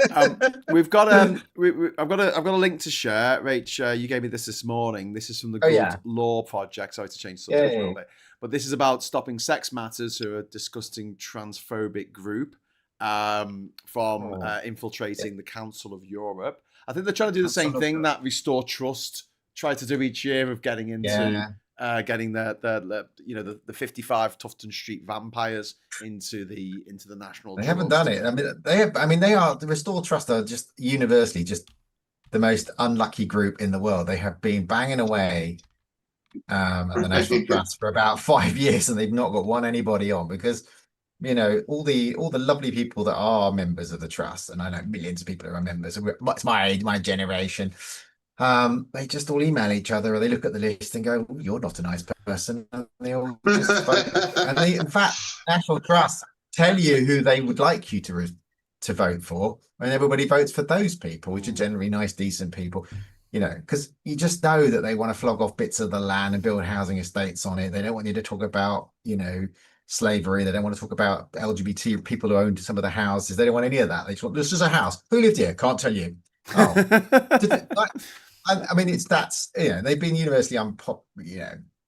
We've got I've got a link to share. Rach, you gave me this morning. This is from the Good Law Project. Sorry to change the subject a little bit, but this is about Stopping Sex Matters, who are a disgusting transphobic group from infiltrating the Council of Europe. I think they're trying to do the same thing that Restore Trust tried to do each year of getting into getting the 55 Tufton Street vampires into the National Trust. They haven't done it. They are the Restore Trust are just universally just the most unlucky group in the world. They have been banging away at the National Trust for about 5 years, and they've not got anybody on because all the lovely people that are members of the trust, and I know millions of people who are members. It's my age, my generation. They just all email each other, or they look at the list and go, "You're not a nice person," and they all just vote. And they, in fact, National Trust tell you who they would like you to vote for, and everybody votes for those people, which are generally nice, decent people. Because you just know that they want to flog off bits of the land and build housing estates on it. They don't want you to talk about, slavery. They don't want to talk about LGBT people who owned some of the houses. They don't want any of that. They just want, this is a house. Who lived here? Can't tell you. Oh, I mean, they've been universally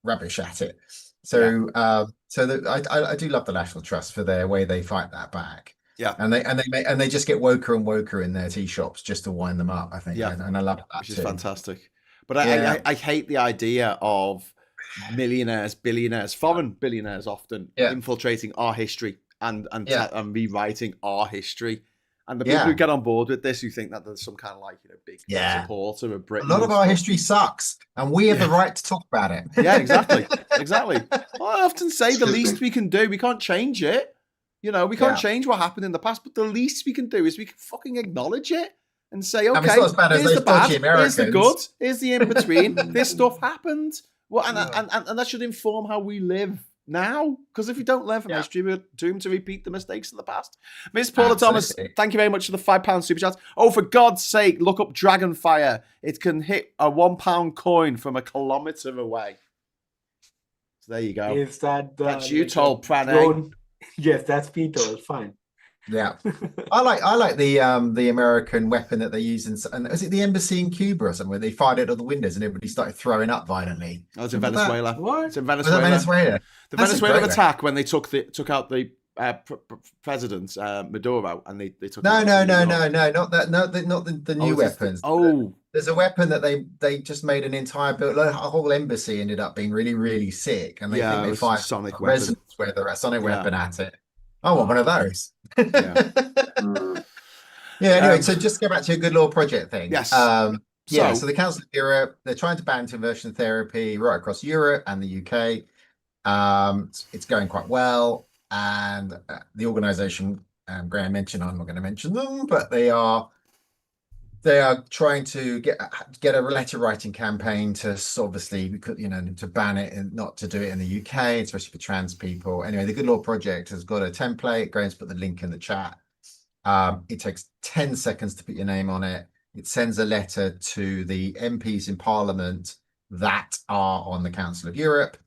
rubbish at it. So, I do love the National Trust for their way they fight that back. Yeah, and they just get woker and woker in their tea shops just to wind them up. I think, and I love that, which is fantastic. But I hate the idea of millionaires, billionaires, foreign billionaires often infiltrating our history and rewriting our history. And the people who get on board with this, who think that there's some kind of big supporter of Britain. A lot of our history sucks, and we have the right to talk about it. Yeah, exactly. Well, I often say the least we can do, we can't change it. We can't change what happened in the past, but the least we can do is we can fucking acknowledge it and say, okay, it's not as bad as here's the bad, Americans. Here's the good, here's the in-between. This stuff happened. Well, and that should inform how we live now, because if we don't learn from history, we're doomed to repeat the mistakes of the past. Miss Paula Thomas, thank you very much for the £5 super chat. Oh, for God's sake, look up Dragonfire. It can hit a £1 coin from a kilometre away. So there you go. Is that that's you told Pranay? Yes, that's Peter. Fine. Yeah, I like the American weapon that they use and is it the embassy in Cuba or something where they fired it at the windows and everybody started throwing up violently? Oh, it's in Venezuela. What? It's in Venezuela. Venezuela. The Venezuelan attack when they took out the president Maduro and they took. No, not the new weapons. There's a weapon that they just made an entire a whole embassy ended up being really, really sick, and they think they fired sonic a sonic weapon at it. I want one of those. Anyway, so just go back to your Good Law Project thing. Yes. So the Council of Europe, they're trying to ban conversion therapy right across Europe and the UK. It's going quite well, and the organisation Graham mentioned, I'm not going to mention them, but they are trying to get a letter writing campaign to obviously, to ban it and not to do it in the UK, especially for trans people. Anyway, the Good Law Project has got a template. Graham's put the link in the chat. It takes 10 seconds to put your name on it. It sends a letter to the MPs in Parliament that are on the Council of Europe.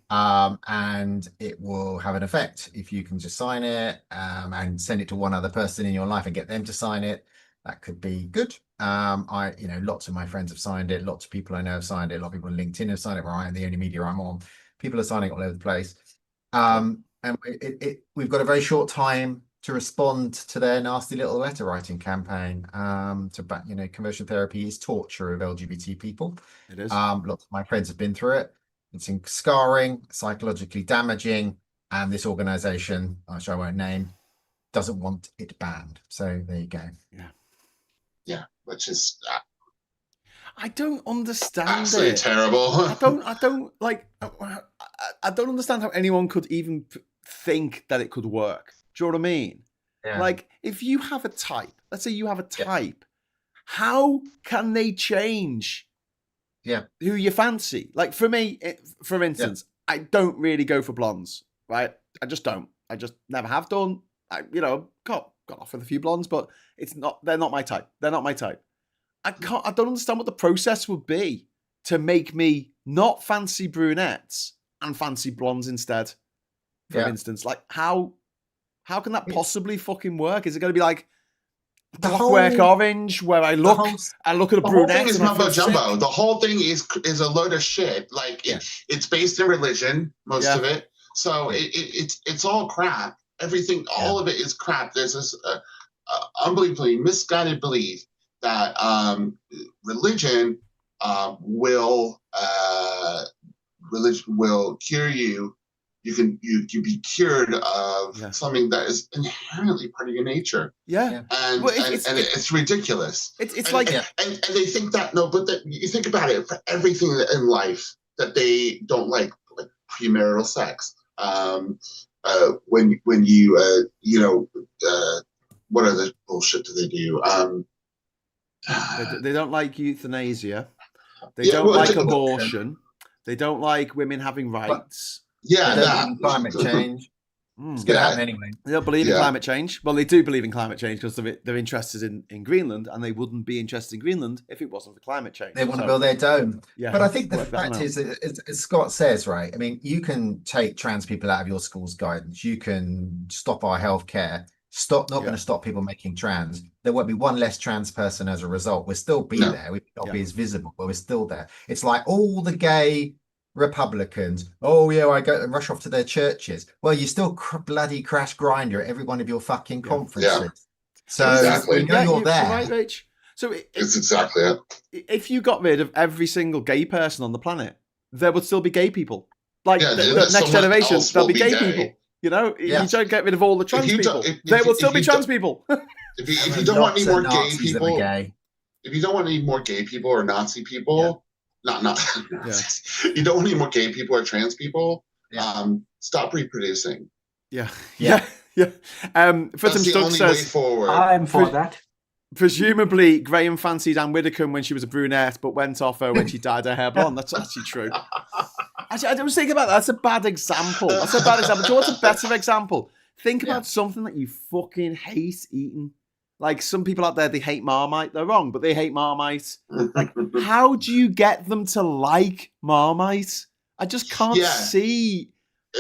And it will have an effect if you can just sign it and send it to one other person in your life and get them to sign it. That could be good. Lots of my friends have signed it. Lots of people I know have signed it. A lot of people on LinkedIn have signed it. Where I am the only media I'm on. People are signing all over the place. And we've got a very short time to respond to their nasty little letter writing campaign. Conversion therapy is torture of LGBT people. It is. Lots of my friends have been through it. It's scarring, psychologically damaging, and this organisation, which I won't name, doesn't want it banned. So there you go. Yeah, which is I don't understand absolutely terrible. I don't understand how anyone could even think that it could work. Do you know what I mean? Yeah. Like, if you have a type, let's say you have a type, how can they change who you fancy? Like, for me, for instance, I don't really go for blondes, right? I just don't. I just never have done. I got off with a few blondes, but they're not my type. They're not my type. I don't understand what the process would be to make me not fancy brunettes and fancy blondes instead. For instance, like how can that possibly fucking work? Is it going to be like Clockwork Orange, where I look at a brunette? The whole thing is mumbo jumbo. The whole thing is a load of shit. Like it's based in religion, most of it. So it's all crap. Everything, all of it is crap. There's this unbelievably misguided belief that religion will cure you. You can be cured of something that is inherently part of your nature. And it's ridiculous. It's like and they think that you think about it, for everything in life that they don't like premarital sex. When you what other bullshit do they do? They don't like euthanasia. They don't like abortion. They don't like women having rights. Climate change. It's going to happen anyway. They don't believe in climate change. Well, they do believe in climate change because they're interested in Greenland, and they wouldn't be interested in Greenland if it wasn't for climate change. They want to build their dome. Yeah, but I think the fact is, as Scott says, right? I mean, you can take trans people out of your school's guidance. You can stop our healthcare. Not going to stop people making trans. There won't be one less trans person as a result. We'll still be there. We will not be as visible, but we're still there. It's like all the gay Republicans, I go and rush off to their churches. Well, you still bloody crash grinder at every one of your fucking conferences. So we know you're there. Right, Rach. So it's exactly it. If you got rid of every single gay person on the planet, there would still be gay people. Like the next generation, there'll be gay people. You know, you don't get rid of all the trans people. There will still be trans people. If you don't want any more gay people, if you don't want any more gay people or Nazi people. You don't want any more gay people or trans people. Stop reproducing. For That's the only way forward. I'm for that. Presumably, Graham fancied Anne Widdecombe when she was a brunette, but went off her when she dyed her hair blonde. That's actually true. Actually, I was thinking about that. That's a bad example. Do you know what's a better example? Think about something that you fucking hate eating. Like some people out there, they hate Marmite. They're wrong, but they hate Marmite. Like, how do you get them to like Marmite? I just can't see.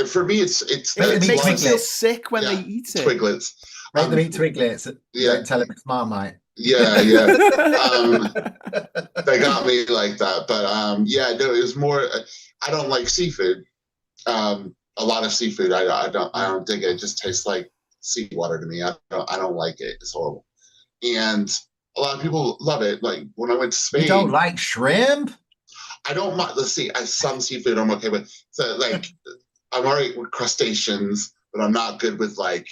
For me, it makes me feel sick when they eat it. Twiglets. Make them eat Twiglets. Don't tell them it's Marmite. They got me like that. But it was more. I don't like seafood. A lot of seafood, I don't dig it. It just tastes like seawater to me. I don't like it. It's horrible. And a lot of people love it. Like when I went to Spain. You don't like shrimp? I don't mind. Let's see. Some seafood I'm okay with. So like I'm alright with crustaceans, but I'm not good with like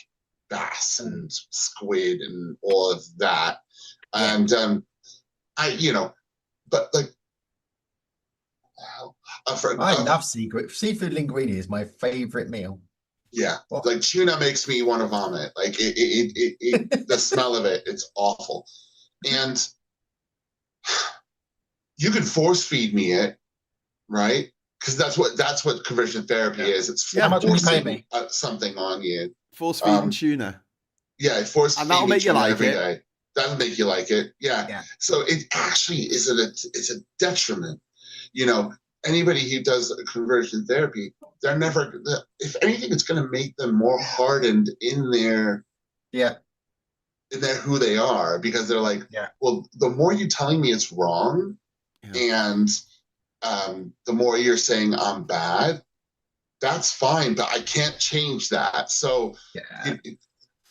bass and squid and all of that. And but like I love seafood. Seafood linguine is my favorite meal. Yeah, like tuna makes me want to vomit. Like it the smell of it, it's awful. And you can force feed me it, right? Because that's what conversion therapy is. It's how much will you pay me? Something on you. Force feeding tuna. Yeah, force and that'll make you like every it. Day. That'll make you like it. Yeah. So it actually is it's a detriment. You know, anybody who does conversion therapy, they're never. If anything, it's going to make them more hardened in their who they are, because they're like, well, the more you're telling me it's wrong, and the more you're saying I'm bad, that's fine, but I can't change that. So,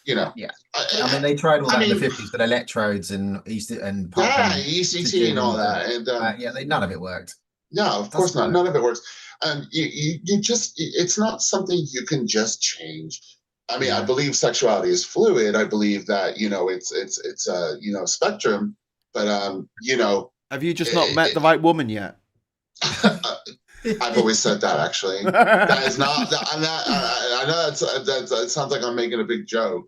you know. Yeah. I mean, they tried all that in the 50s with electrodes and ECT and all that. And none of it worked. No, of course not. None of it works. And you just, it's not something you can just change. I mean, I believe sexuality is fluid. I believe that, you know, it's a, you know, spectrum, but, you know. Have you just not met the right woman yet? I've always said that, actually. That is not, I know that sounds like I'm making a big joke,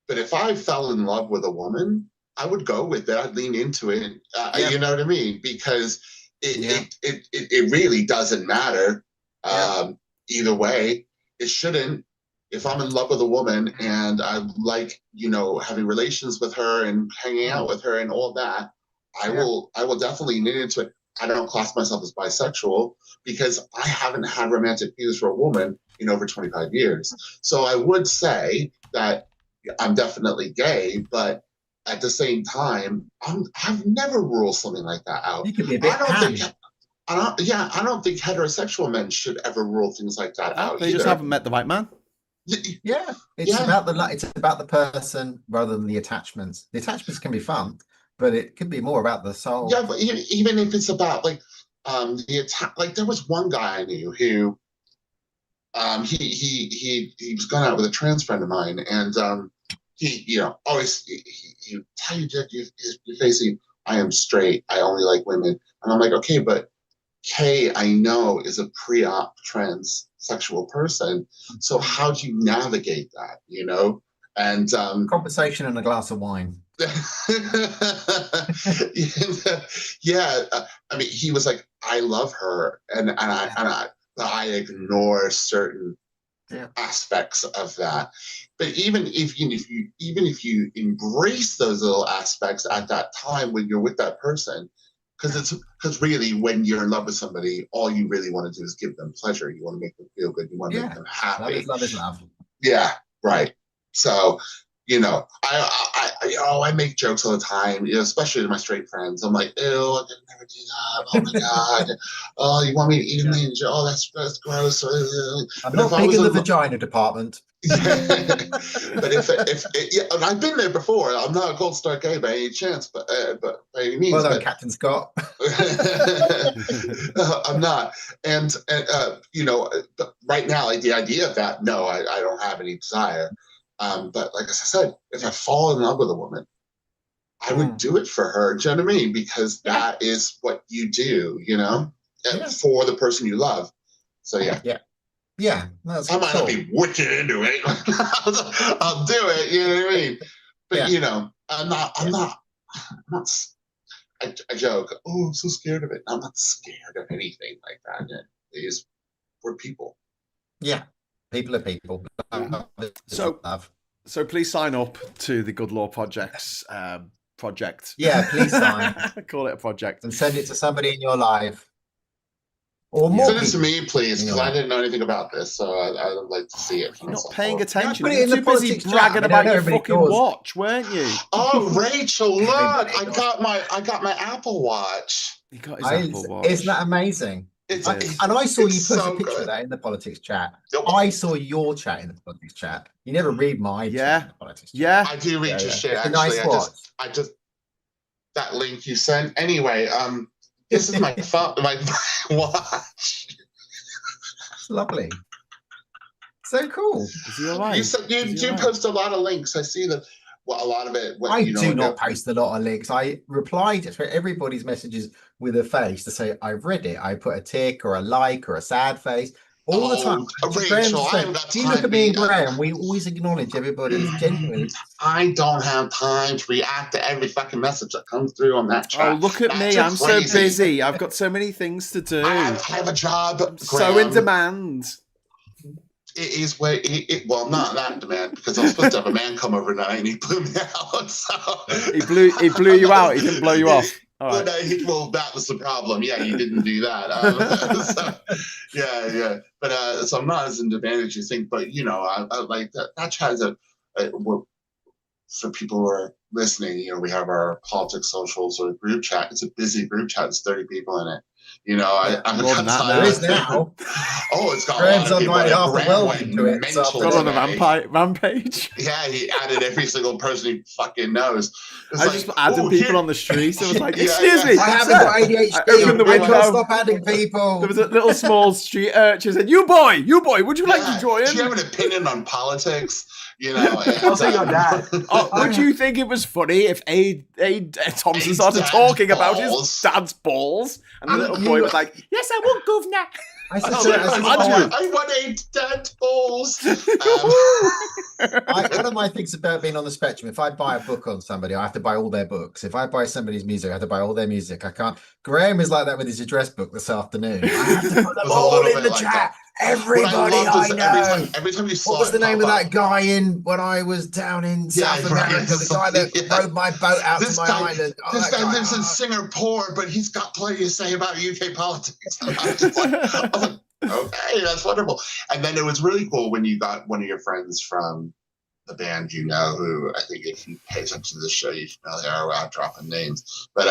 but if I fell in love with a woman, I would go with it. I'd lean into it. You know what I mean? Because it really doesn't matter either way. It shouldn't. If I'm in love with a woman and I like, you know, having relations with her and hanging out with her and all that, I will definitely lean into it. I don't class myself as bisexual because I haven't had romantic views for a woman in over 25 years. So I would say that I'm definitely gay, but at the same time, I've never ruled something like that out. You could be a bit I don't think heterosexual men should ever rule things like that out. They just haven't met the right man. Yeah, it's about the person rather than the attachments. The attachments can be fun, but it could be more about the soul. Yeah, but even if it's about like the attack, like there was one guy I knew who he was going out with a trans friend of mine, and he you know always he tell you you're facing, I am straight, I only like women, and I'm like, okay, but Kay, I know, is a pre-op transsexual person, so how do you navigate that, you know? And conversation and a glass of wine. I mean, he was like, I love her, and I ignore certain aspects of that. But even if you embrace those little aspects at that time when you're with that person, because really when you're in love with somebody, all you really want to do is give them pleasure. You want to make them feel good. You want to make them happy. Love is love. Yeah, right. So, I make jokes all the time, especially to my straight friends. I'm like, ew, I could never do that. Oh my God. Oh, you want me to eat a ninja? Oh, that's gross. I'm not big in the vagina department. But and I've been there before. I'm not a gold star gay by any chance, but by any means. Well done, Captain Scott. I'm not, and right now, like the idea of that, no, I don't have any desire. But like I said, if I fall in love with a woman, I would do it for her. Do you know what I mean? Because that is what you do, for the person you love. So yeah. I might not be wicked into it. I'll do it. You know what I mean? But I'm not. I joke. Oh, I'm so scared of it. I'm not scared of anything like that. We're people. Yeah. People are people. So please sign up to the Good Law Project's project. Yeah, please sign. Call it a project. And send it to somebody in your life. Or more. Send it to me, please, because I didn't know anything about this, so I would like to see it. You're not paying attention. You're too busy bragging about your fucking watch, weren't you? Oh, Rachel, look! I got my Apple Watch. He got his Apple Watch. Isn't that amazing? And I saw you put a picture of that in the politics chat. I saw your chat in the politics chat. You never read my chat in the politics chat. Yeah, I do read your shit. Actually, I just that link you sent. Anyway, this is my phone, my watch. It's lovely. So cool. Is he all right? You post a lot of links. I see that. Well, a lot of it. I do not post a lot of links. I reply to everybody's messages with a face to say I've read it. I put a tick or a like or a sad face all the time. Rachel, if you look at me and Graham, we always acknowledge everybody's genuine. I don't have time to react to every fucking message that comes through on that chat. Oh, look at me. I'm so busy. I've got so many things to do. I have a job. I'm so in demand. It is where well, not that demand, because I was supposed to have a man come over tonight and he blew me out. So he blew you out. He didn't blow you off. All right. Well, that was the problem. Yeah, he didn't do that. Yeah. But so I'm not as in demand as you think. But I like that chat is for people who are listening. We have our politics socials or group chat. It's a busy group chat. There's 30 people in it. I'm more than that. There is now. Oh, it's got Graham's a lot of people. Graham went into it. Got on a rampage. Yeah, he added every single person he fucking knows. I just added people on the street. It was like, excuse me, I haven't got ADHD. I opened the window. I stop adding people. There was a little small street urchin said, "You boy, would you like to join?" Do you have an opinion on politics? I'll say your dad. Would you think it was funny if Thompson started talking about his dad's balls? And the little boy was like, "Yes, I will, governor." I want 8 dead balls. One of my things about being on the spectrum, if I buy a book on somebody, I have to buy all their books. If I buy somebody's music, I have to buy all their music. I can't. Graham is like that with his address book this afternoon. I have to put them all in the chat. Everybody I know. Every time you saw what was the name of that guy when I was down in South America? The guy that rode my boat out to my island. This guy lives in Singapore, but he's got plenty to say about UK politics. I was like, okay, that's wonderful. And then it was really cool when you got one of your friends from the band, who I think if you pay attention to the show, you know they are without dropping names. But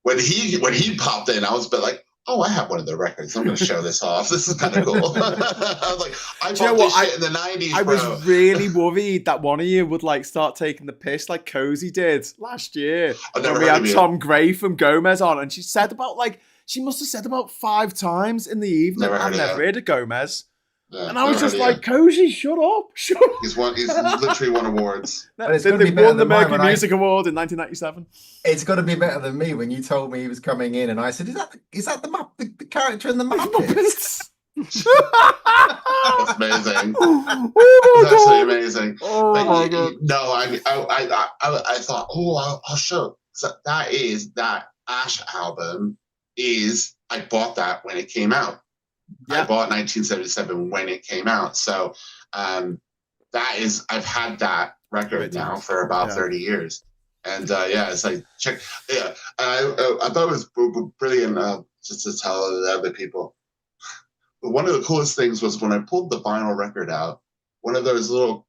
when he popped in, I was a bit like, oh, I have one of their records. I'm going to show this off. This is kind of cool. I was like, I bought this shit in the 90s, I was really worried that one of you would start taking the piss like Cozy did last year. When we had Tom Gray from Gomez on, and she said she must have said about 5 times in the evening, I've never heard of Gomez. Yeah, and I was just like, Cozy, shut up. He's literally won awards. They won the Mercury Music Award in 1997. It's got to be better than me when you told me he was coming in, and I said, "Is that the character in the Muppets?" That's amazing. That's absolutely amazing. Oh my God. No, I thought, I'll show. So that Ash album I bought that when it came out. I bought 1977 when it came out. So that is, I've had that record now for about 30 years. And it's like, check. Yeah, I thought it was brilliant just to tell the other people. But one of the coolest things was when I pulled the vinyl record out, one of those little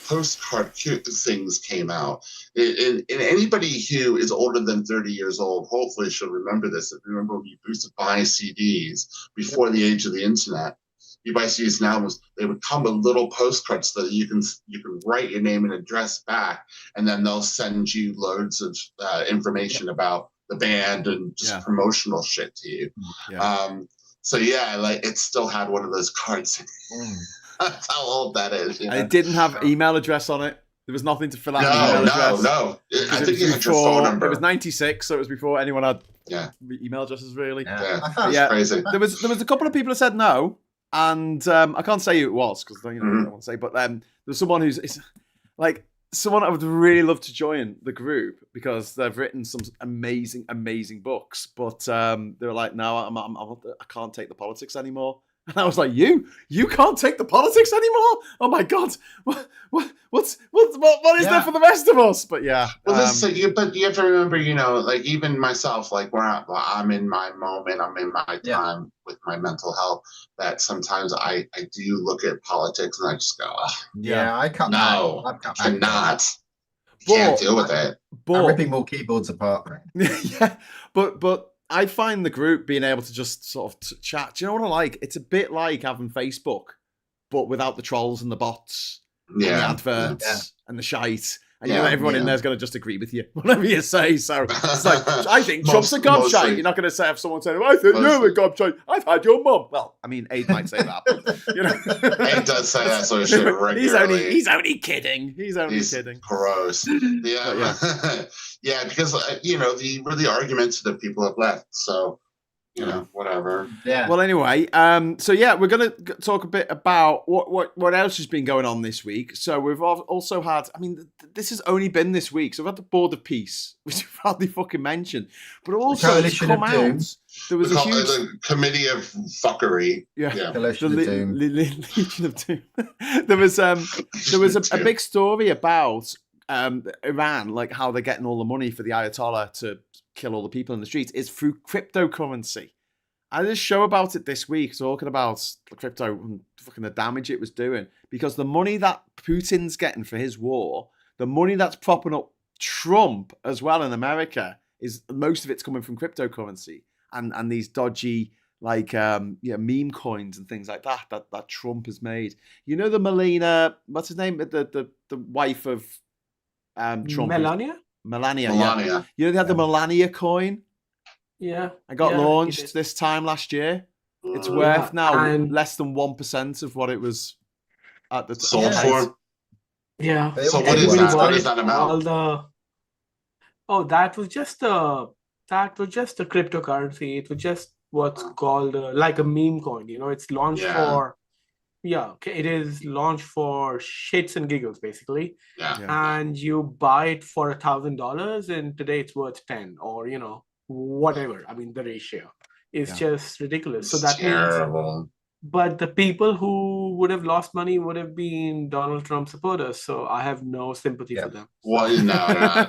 postcard cute things came out. And anybody who is older than 30 years old, hopefully should remember this. If you remember when you used to buy CDs before the age of the internet, you buy CDs and albums, they would come with little postcards so that you can write your name and address back, and then they'll send you loads of information about the band and just promotional shit to you. So like it still had one of those cards. That's how old that is. And it didn't have email address on it. There was nothing to fill out email address. No. I think you had your phone number. It was 96, so it was before anyone had email addresses, really. That's crazy. There was a couple of people who said no, and I can't say who it was because I don't want to say. But there's someone who's like someone I would really love to join the group because they've written some amazing books. But they were like, no, I can't take the politics anymore. And I was like, you can't take the politics anymore? Oh my God, what is there for the rest of us? But but you have to remember, like even myself, like where I'm in my moment, I'm in my time with my mental health. That sometimes I do look at politics and I just go, I can't. I cannot. Can't deal with it. I'm ripping more keyboards apart. but. I find the group being able to just sort of chat. Do you know what I like? It's a bit like having Facebook, but without the trolls and the bots, and the adverts and the shite. And everyone in there is going to just agree with you, whatever you say. So it's like, I think Trump's a gobshite. You're not going to have someone saying, I think you're a gobshite. I've had your mum. Well, I mean, Aid might say that. But, Aid does say that sort of shit regularly. He's only kidding. He's kidding. Gross. Because, we're the arguments that people have left. So, whatever. Yeah. Well, anyway, we're going to talk a bit about what else has been going on this week. So we've also had, this has only been this week. So we've had the Board of Peace, which we've hardly fucking mentioned, but also it's come out. There was the Committee of Fuckery. Legion of Doom. There was a big story about Iran, like how they're getting all the money for the Ayatollah to kill all the people in the streets is through cryptocurrency. I did a show about it this week talking about crypto and fucking the damage it was doing, because the money that Putin's getting for his war, the money that's propping up Trump as well in America, is most of it's coming from cryptocurrency and these dodgy meme coins and things like that Trump has made. The Melania, what's his name, the wife of Trump, Melania. They had the Melania coin. Yeah. I got launched this time last year. It's worth now less than 1% of what it was at the sold for. Yeah. So what is that amount? That was just a cryptocurrency. It was just what's called like a meme coin. It's launched for. It is launched for shits and giggles, basically. And you buy it for $1,000, and today it's worth 10, or whatever. The ratio is just ridiculous. So that's terrible. But the people who would have lost money would have been Donald Trump supporters. So I have no sympathy for them. Well, no,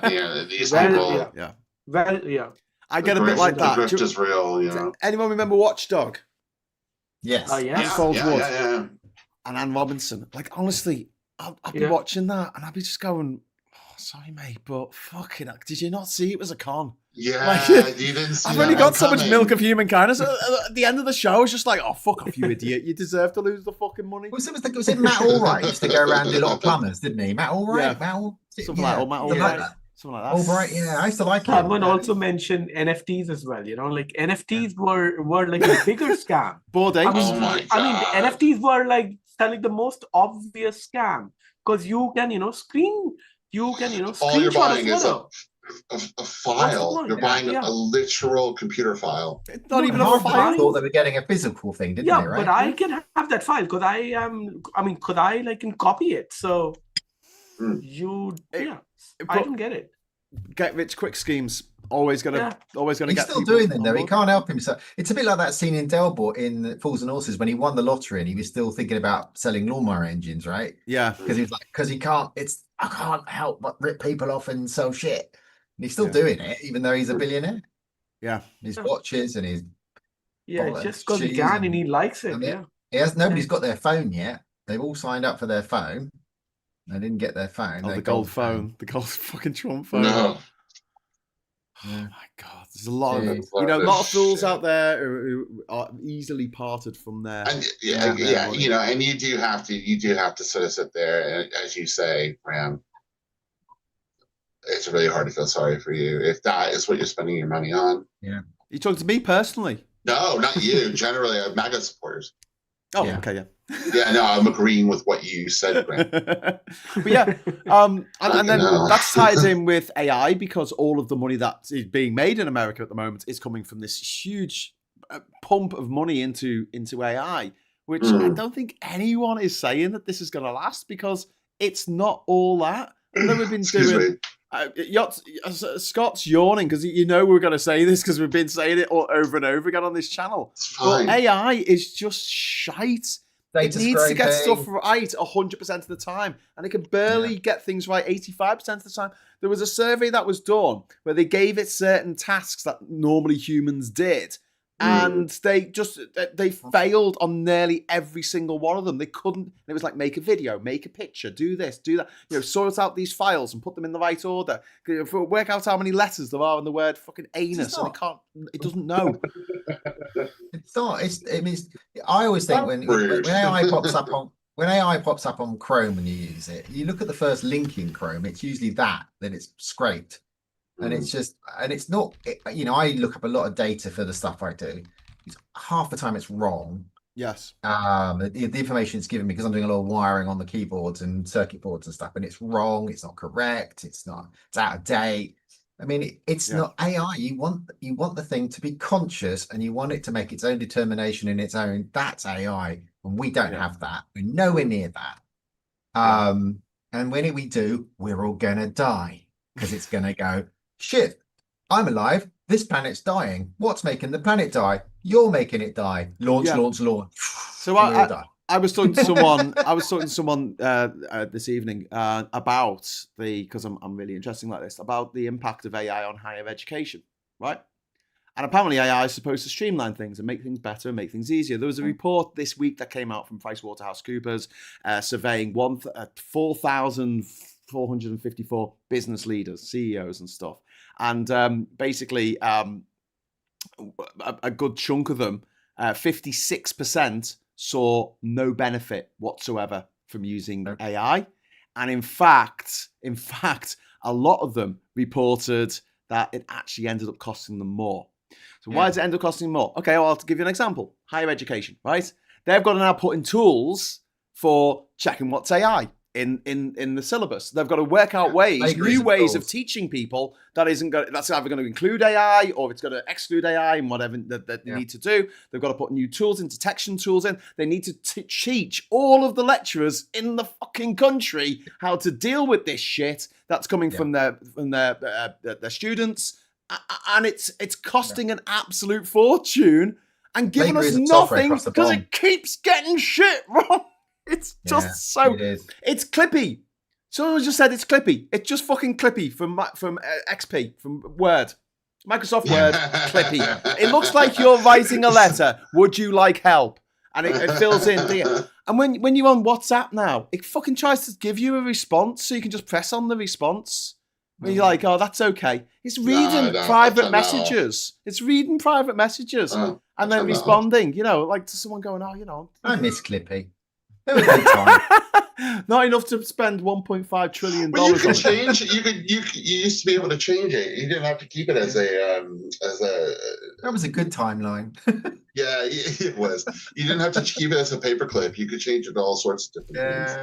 these people. I get a bit like that. The grift is real. Anyone remember Watchdog? Yes. Yeah. And Anne Robinson. Like, honestly, I'll be watching that and I'll be just going, sorry, mate, but fucking hell, did you not see it was a con? Yeah, you didn't see I've only got so much milk of human kindness. At the end of the show, it's just like, oh, fuck off, you idiot. You deserve to lose the fucking money. Was it Matt Allwright used to go around and do a lot of plumbers, didn't he? Matt Allwright? Yeah. Something like that. Something like that. Allwright, I used to like it. Someone also mentioned NFTs as well. Like NFTs were like a bigger scam. Boarding. The NFTs were like selling the most obvious scam, because you can screen. All you're buying is a file. You're buying a literal computer file. It's not even a file. I thought they were getting a physical thing, didn't they? Right? But I can have that file because I can copy it. So I don't get it. Get rich quick schemes. Always gonna He's get still people doing them on though. He board. can't help himself. It's a bit like that scene in Delbort in Fools and Horses when he won the lottery and he was still thinking about selling lawnmower engines, right? Yeah. Because he was like, because he can't. I can't help but rip people off and sell shit. And he's still Yeah. doing it, even though he's a billionaire. Yeah. His watches and his It's just because he can and he likes it. Nobody's got their phone yet. They've all signed up for their phone. They didn't get their phone. Oh, their the gold phone. The gold fucking Trump phone. No. Oh my God, there's a lot of Jeez. a lot of fools out there who are easily parted from their And their money. and you do have to sort of sit there and, as you say, Graham, it's really hard to feel sorry for you if that is what you're spending your money on. Yeah. You talking to me personally? No, not you. Generally, MAGA supporters. Oh, Yeah. okay, yeah. Yeah, no, I'm agreeing with what you said, Graham. But yeah, and then that's tied in with AI because all of the money that is being made in America at the moment is coming from this huge pump of money into AI, which I don't think anyone is saying that this is going to last because it's not all that. And then we've been doing. Scott's yawning because you know we're going to say this because we've been saying it all over and over again on this channel. But AI is just shite. It needs to get stuff right 100% of the time, and it can barely get things right 85% of the time. There was a survey that was done where they gave it certain tasks that normally humans did, and they failed on nearly every single one of them. They couldn't. It was like make a video, make a picture, do this, do that. Sort out these files and put them in the right order. Work out how many letters there are in the word fucking anus, and it can't. It doesn't know. It's not. I always think when AI pops up on Chrome and you use it, you look at the first link in Chrome. It's usually that it's scraped, and it's not. I look up a lot of data for the stuff I do. Half the time it's wrong. Yes. The information it's given me because I'm doing a lot of wiring on the keyboards and circuit boards and stuff, and it's wrong. It's not correct. It's out of date. I mean, it's not AI. You want the thing to be conscious, and you want it to make its own determination in its own. That's AI, and we don't have that. We're nowhere near that. And when we do, we're all gonna die because it's gonna go. Shit, I'm alive. This planet's dying. What's making the planet die? You're making it die. Launch. So I was talking to someone. This evening about because I'm really interested like this about the impact of AI on higher education, right? And apparently AI is supposed to streamline things and make things better and make things easier. There was a report this week that came out from PricewaterhouseCoopers surveying 4,454 business leaders, CEOs and stuff. And basically a good chunk of them, 56%, saw no benefit whatsoever from using AI. And in fact, a lot of them reported that it actually ended up costing them more. So why does it end up costing more? Okay, well, I'll give you an example. Higher education, right? They've got to now put in tools for checking what's AI in the syllabus. They've got to work out new ways of teaching people that's either going to include AI or it's going to exclude AI and whatever that they need to do. They've got to put new tools in, detection tools in. They need to teach all of the lecturers in the fucking country how to deal with this shit that's coming from their students, and it's costing an absolute fortune and giving us nothing because it keeps getting shit wrong. It's just it's clippy. Someone just said it's clippy. It's just fucking clippy from XP, from Word. Microsoft Word, clippy. It looks like you're writing a letter. Would you like help? And it fills in. And when you're on WhatsApp now, it fucking tries to give you a response so you can just press on the response. And you're like, oh, that's okay. It's reading private messages. It's reading private messages and then responding, like to someone going, I miss Clippy. It was a good time. Not enough to spend $1.5 trillion. Well, you could change it. You used to be able to change it. You didn't have to keep it as a. That was a good timeline. Yeah, it was. You didn't have to keep it as a paperclip. You could change it to all sorts of different things.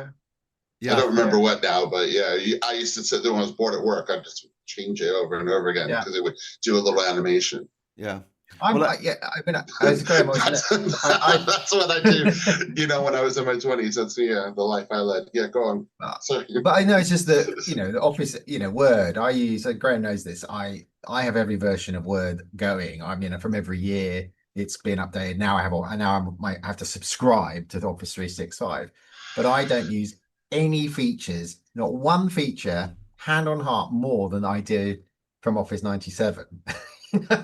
Yeah, I don't remember what now, but I used to sit there when I was bored at work. I'd just change it over and over again because it would do a little animation. Yeah. That's what I do. When I was in my 20s, that's the life I led. Yeah, go on. Sorry. But I know it's just that the office, Word. I use. Graham knows this. I I have every version of Word going. I mean, from every year it's been updated. Now I have to subscribe to the Office 365, but I don't use any features, not one feature, hand on heart, more than I did from Office 97.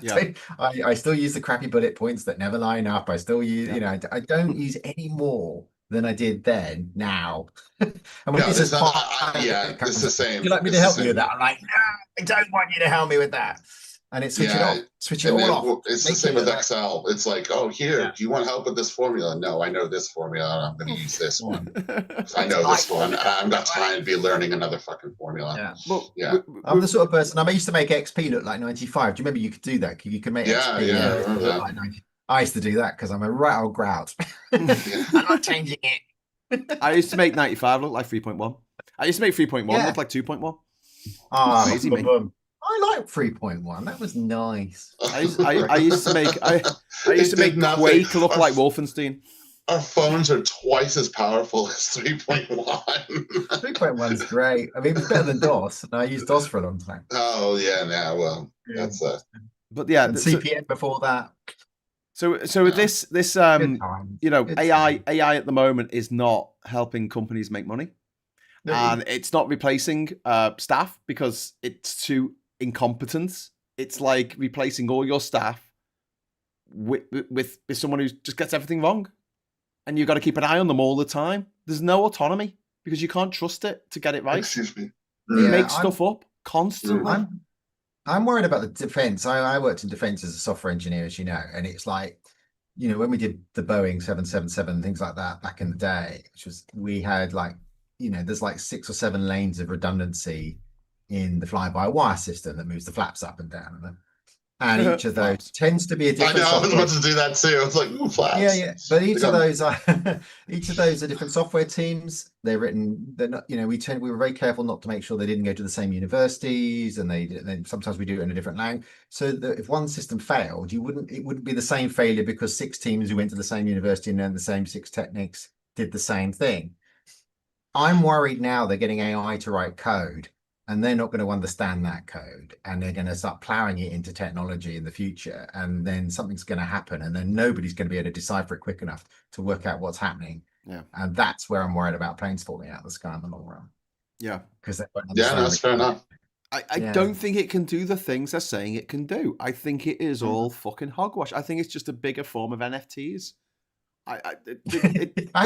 Yeah. I still use the crappy bullet points that never line up. I still use, I don't use any more than I did then now. And when No, this there's is not. It's comes the up, same. would you like me to It's the help you with same. that? I'm like, no, I don't want you to help me with that. And it's switch it Yeah, off, switch it and all off. it's the Make same it with like, Excel. It's like, oh, here, do you want help with this formula? No, I know this formula, and I'm going to use this one. I know this one, and I'm not trying to be learning another fucking formula. yeah. Well, Yeah. I'm the sort of person. I used to make XP look like 95. Do you remember you could do that? You could make Yeah, XP yeah, I remember look that. like 90. I used to do that because I'm a right old grout. Yeah. I'm not changing it. I used to make 95 look like 3.1. I used to make 3.1 Yeah. look like 2.1. Ah, Crazy, me. I like 3.1. That was nice. I used to make Quake look like Wolfenstein. Our phones are twice as powerful as 3.1. 3.1 is great. I mean, it's better than DOS, and I used DOS for a long time. Oh yeah, now well, that's But yeah, and CPM before that. So Yeah. this Good times. you know, Good AI at the moment is not helping companies make money, No. and it's not replacing staff because it's too incompetent. It's like replacing all your staff with someone who just gets everything wrong, and you've got to keep an eye on them all the time. There's no autonomy because you can't trust it to get it right. Excuse me. It makes stuff up constantly. I'm worried about the defense. I worked in defense as a software engineer, as you know, and it's like, when we did the Boeing 777 and things like that back in the day, we had like, there's like 6 or 7 lanes of redundancy in the fly-by-wire system that moves the flaps up and down. And each of those tends to be a different I know, software. I was about to do that too. It's like, ooh, flaps. Yeah. But each of those are different software teams. They're not, we were very careful not to make sure they didn't go to the same universities, and then sometimes we do it in a different language. So that if one system failed, it wouldn't be the same failure because 6 teams who went to the same university and learned the same 6 techniques did the same thing. I'm worried now they're getting AI to write code, and they're not going to understand that code, and they're going to start plowing it into technology in the future, and then something's going to happen, and then nobody's going to be able to decipher it quick enough to work out what's happening. Yeah. And that's where I'm worried about planes falling out of the sky in the long run. Yeah. Because that's fair enough. I don't think it can do the things they're saying it can do. I think it is all fucking hogwash. I think it's just a bigger form of NFTs. I think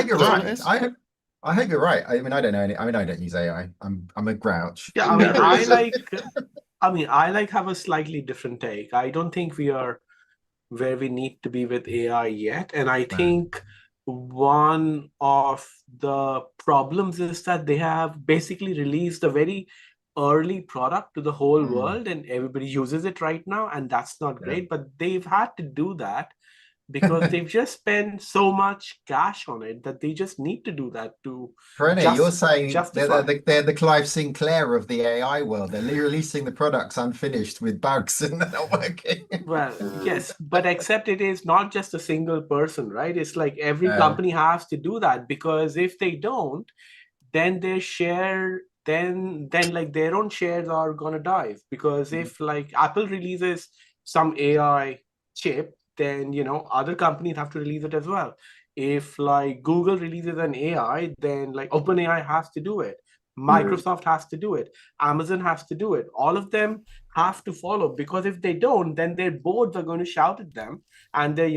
you're right. I think you're right. I mean, I don't know. I don't use AI. I'm a grouch. Yeah, I have a slightly different take. I don't think we are where we need to be with AI yet. And I think one of the problems is that they have basically released a very early product to the whole world, and everybody uses it right now, and that's not great. But they've had to do that because they've just spent so much cash on it that they just need to do that to you're saying justify. They're the Clive Sinclair of the AI world. They're releasing the products unfinished with bugs and they're not working. Well, yes, but except it is not just a single person, right? It's like every company has to do that, because if they don't, then their share then like their own shares are gonna dive, because if like Apple releases some AI chip, then other companies have to release it as well. If like Google releases an AI, then like OpenAI has to do it, Microsoft has to do it, Amazon has to do it. All of them have to follow, because if they don't, then their boards are going to shout at them, and their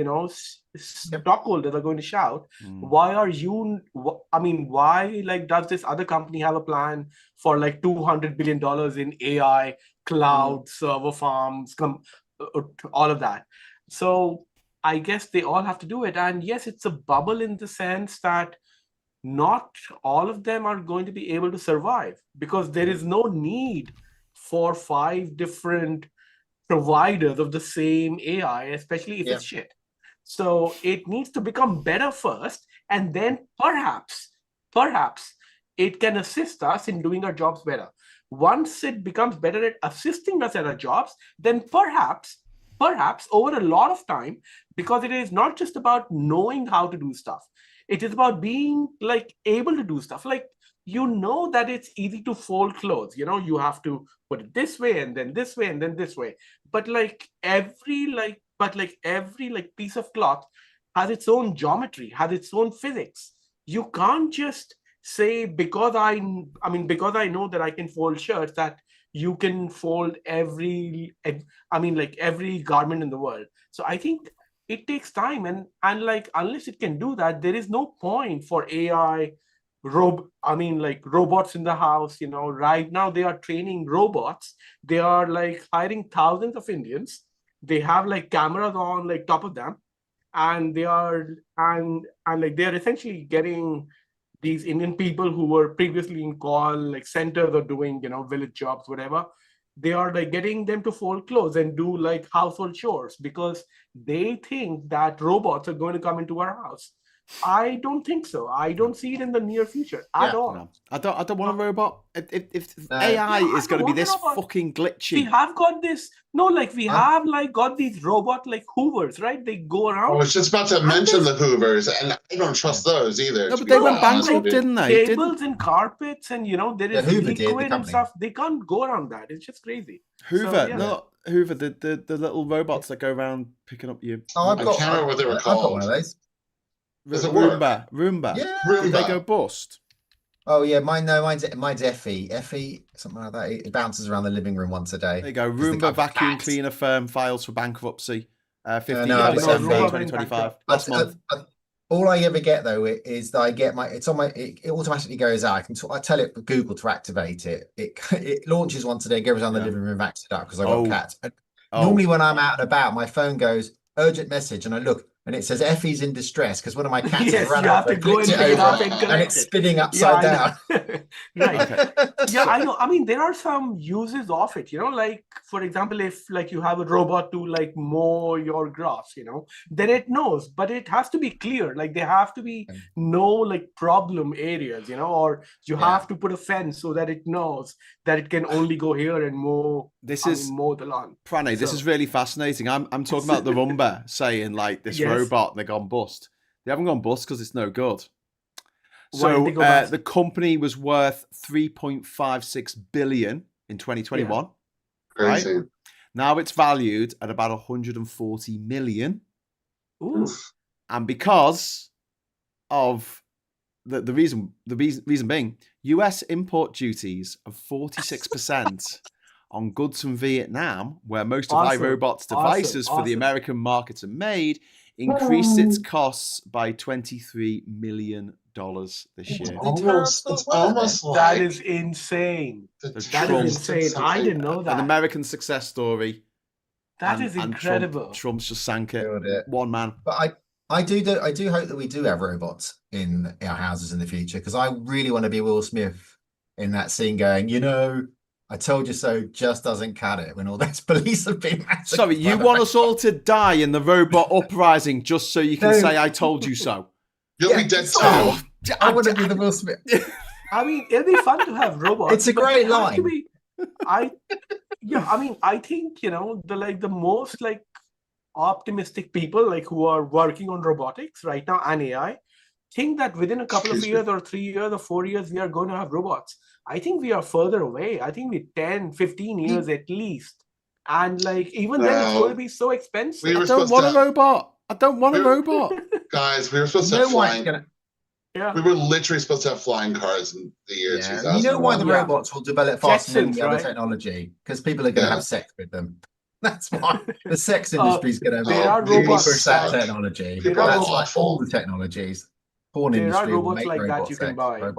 stockholders are going to shout, why are you? Why like does this other company have a plan for like $200 billion in AI, cloud, server farms, all of that? So I guess they all have to do it. And yes, it's a bubble in the sense that not all of them are going to be able to survive, because there is no need for 5 different providers of the same AI, especially if it's shit. So it needs to become better first, and then perhaps it can assist us in doing our jobs better. Once it becomes better at assisting us at our jobs, then perhaps over a lot of time, because it is not just about knowing how to do stuff, it is about being like able to do stuff. Like you know that it's easy to fold clothes. You know, you have to put it this way and then this way and then this way. But every piece of cloth has its own geometry, has its own physics. You can't just say because I know that I can fold shirts that you can fold every garment in the world. So I think it takes time, and unless it can do that, there is no point for AI robots in the house. Right now they are training robots. They are hiring thousands of Indians. They have cameras on top of them, and they are essentially getting these Indian people who were previously in call centers or doing village jobs, whatever. They are getting them to fold clothes and do household chores because they think that robots are going to come into our house. I don't think so. I don't see it in the near future at all. No. I don't want a robot. If AI is going to be this fucking glitchy. We have got this. No, we have got these robot Hoovers, right? They go around. I was just about to mention the Hoovers, and I don't trust those either. No, but they went bankrupt, didn't they? Tables and carpets, and there is liquid and stuff. They can't go around that. It's just crazy. Hoover, Hoover, the little robots that go around picking up you. I can't remember what they were called. I've got one of those. Does it work? Roomba. Yeah. Did they go bust? Oh yeah, mine's Effie. Effie, something like that. It bounces around the living room once a day. There you go. Roomba vacuum cleaner firm files for bankruptcy. 15th of December 2025. Last month. All I ever get though is that I get it automatically goes out. I tell it Google to activate it. It launches once a day, goes around the living room, vacs it up because I've got cats. Normally when I'm out and about, my phone goes urgent message, and I look. And it says Effie's in distress because one of my cats has run off and flipped it over, and it's spinning upside down. Right. Okay. Yeah, I know. I mean, there are some uses of it, for example, if you have a robot to mow your grass, then it knows, but it has to be clear. There have to be no problem areas, or you have to put a fence so that it knows that it can only go here and mow. Mow the lawn. Pranay, this is really fascinating. I'm talking about the Roomba saying this robot, and they've gone bust. They haven't gone bust because it's no good. So the company was worth 3.56 billion in 2021. Yeah. Right? Crazy. Now it's valued at about 140 million. Ooh. And because of the reason being, US import duties of 46% on goods from Vietnam, where most of iRobot's devices for the American markets are made, increased its costs by $23 million this year. That is insane. That is insane. I didn't know that. An American success story. That is incredible. Trump's just sank it. One man. But I do hope that we do have robots in our houses in the future, because I really want to be Will Smith in that scene going, I told you so just doesn't cut it when all those police have been massacred. Sorry, you want us all to die in the robot uprising just so you can say I told you so? You'll be dead too. I want to be the Will Smith. I mean, it'd be fun to have robots. It's a great line. I think the most optimistic people who are working on robotics right now and AI think that within a couple of years or 3 years or 4 years we are going to have robots. I think we are further away. I think we're 10, 15 years at least. And even then it's going to be so expensive. I don't want a robot. I don't want a robot. Guys, we were supposed to have flying. We were literally supposed to have flying cars in the year 2000. You know why the robots will develop faster than the other technology? Because people are going to have sex with them. That's why the sex industry is going to push that technology. That's like all the technologies. Porn industry will make robots you can buy.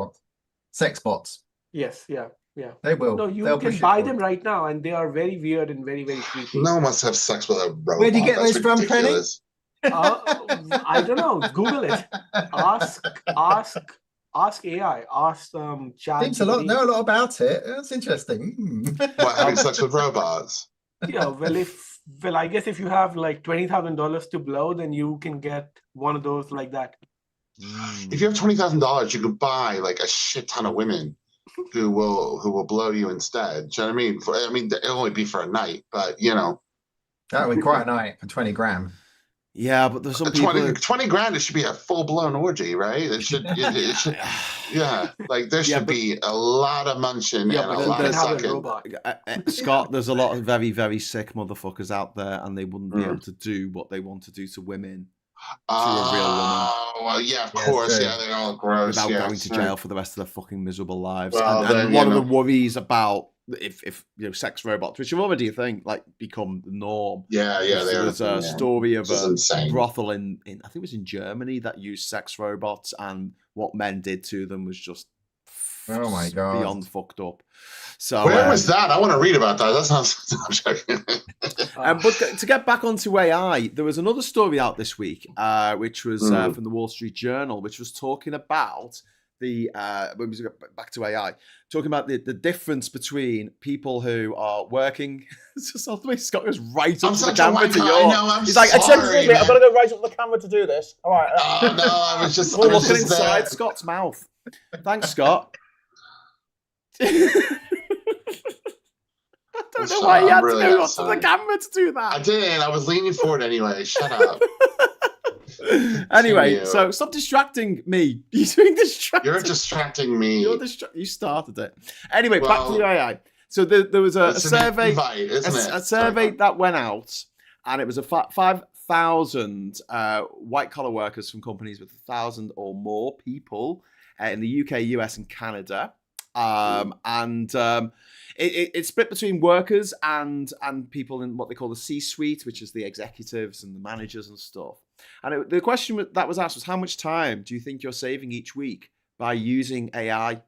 Sex bots. Yes, yeah. They will. No, you can buy them right now, and they are very weird and very, very creepy. No one wants to have sex with a robot. Where do you get those from, Penny? I don't know. Google it. Ask AI. Ask Chat. Seems know a lot about it. That's interesting. What, having sex with robots? Yeah. Well, I guess if you have $20,000 to blow, then you can get one of those like that. If you have $20,000, you could buy a shit ton of women who will blow you instead. Do you know what I mean? It'll only be for a night, but that would be quite a night for 20 grand. Yeah, but there's some people 20 grand, it should be a full-blown orgy, right? It should, yeah. Like there should be a lot of munching and a lot of sucking. Scott, there's a lot of very, very sick motherfuckers out there, and they wouldn't be able to do what they want to do to women. To a real woman. Well, yeah, of course. Yeah, they're all gross. Without going to jail for the rest of their fucking miserable lives. Well, and one of the worries about if sex robots, which are already a thing, like become the norm. There's a story of a brothel in I think it was in Germany that used sex robots, and what men did to them was just oh my god, beyond fucked up. So where was that? I want to read about that. That sounds. But to get back onto AI, there was another story out this week, which was from the Wall Street Journal, which was talking about the when we get back to AI, talking about the difference between people who are working. It's just all the way Scott goes right up to the camera to yours. He's like, excuse me, I've got to go right up to the camera to do this. All right. No, I was just looking inside Scott's mouth. Thanks, Scott. I don't know why you had to go up to the camera to do that. I didn't. I was leaning forward anyway. Shut up. Anyway, so stop distracting me. You're distracting. You're distracting me. You started it. Anyway, back to the AI. So there was a survey, a survey that went out, and it was a 5,000 white-collar workers from companies with 1,000 or more people in the UK, US, and Canada. It's split between workers and people in what they call the C-suite, which is the executives and the managers and stuff. And the question that was asked was, how much time do you think you're saving each week by using AI?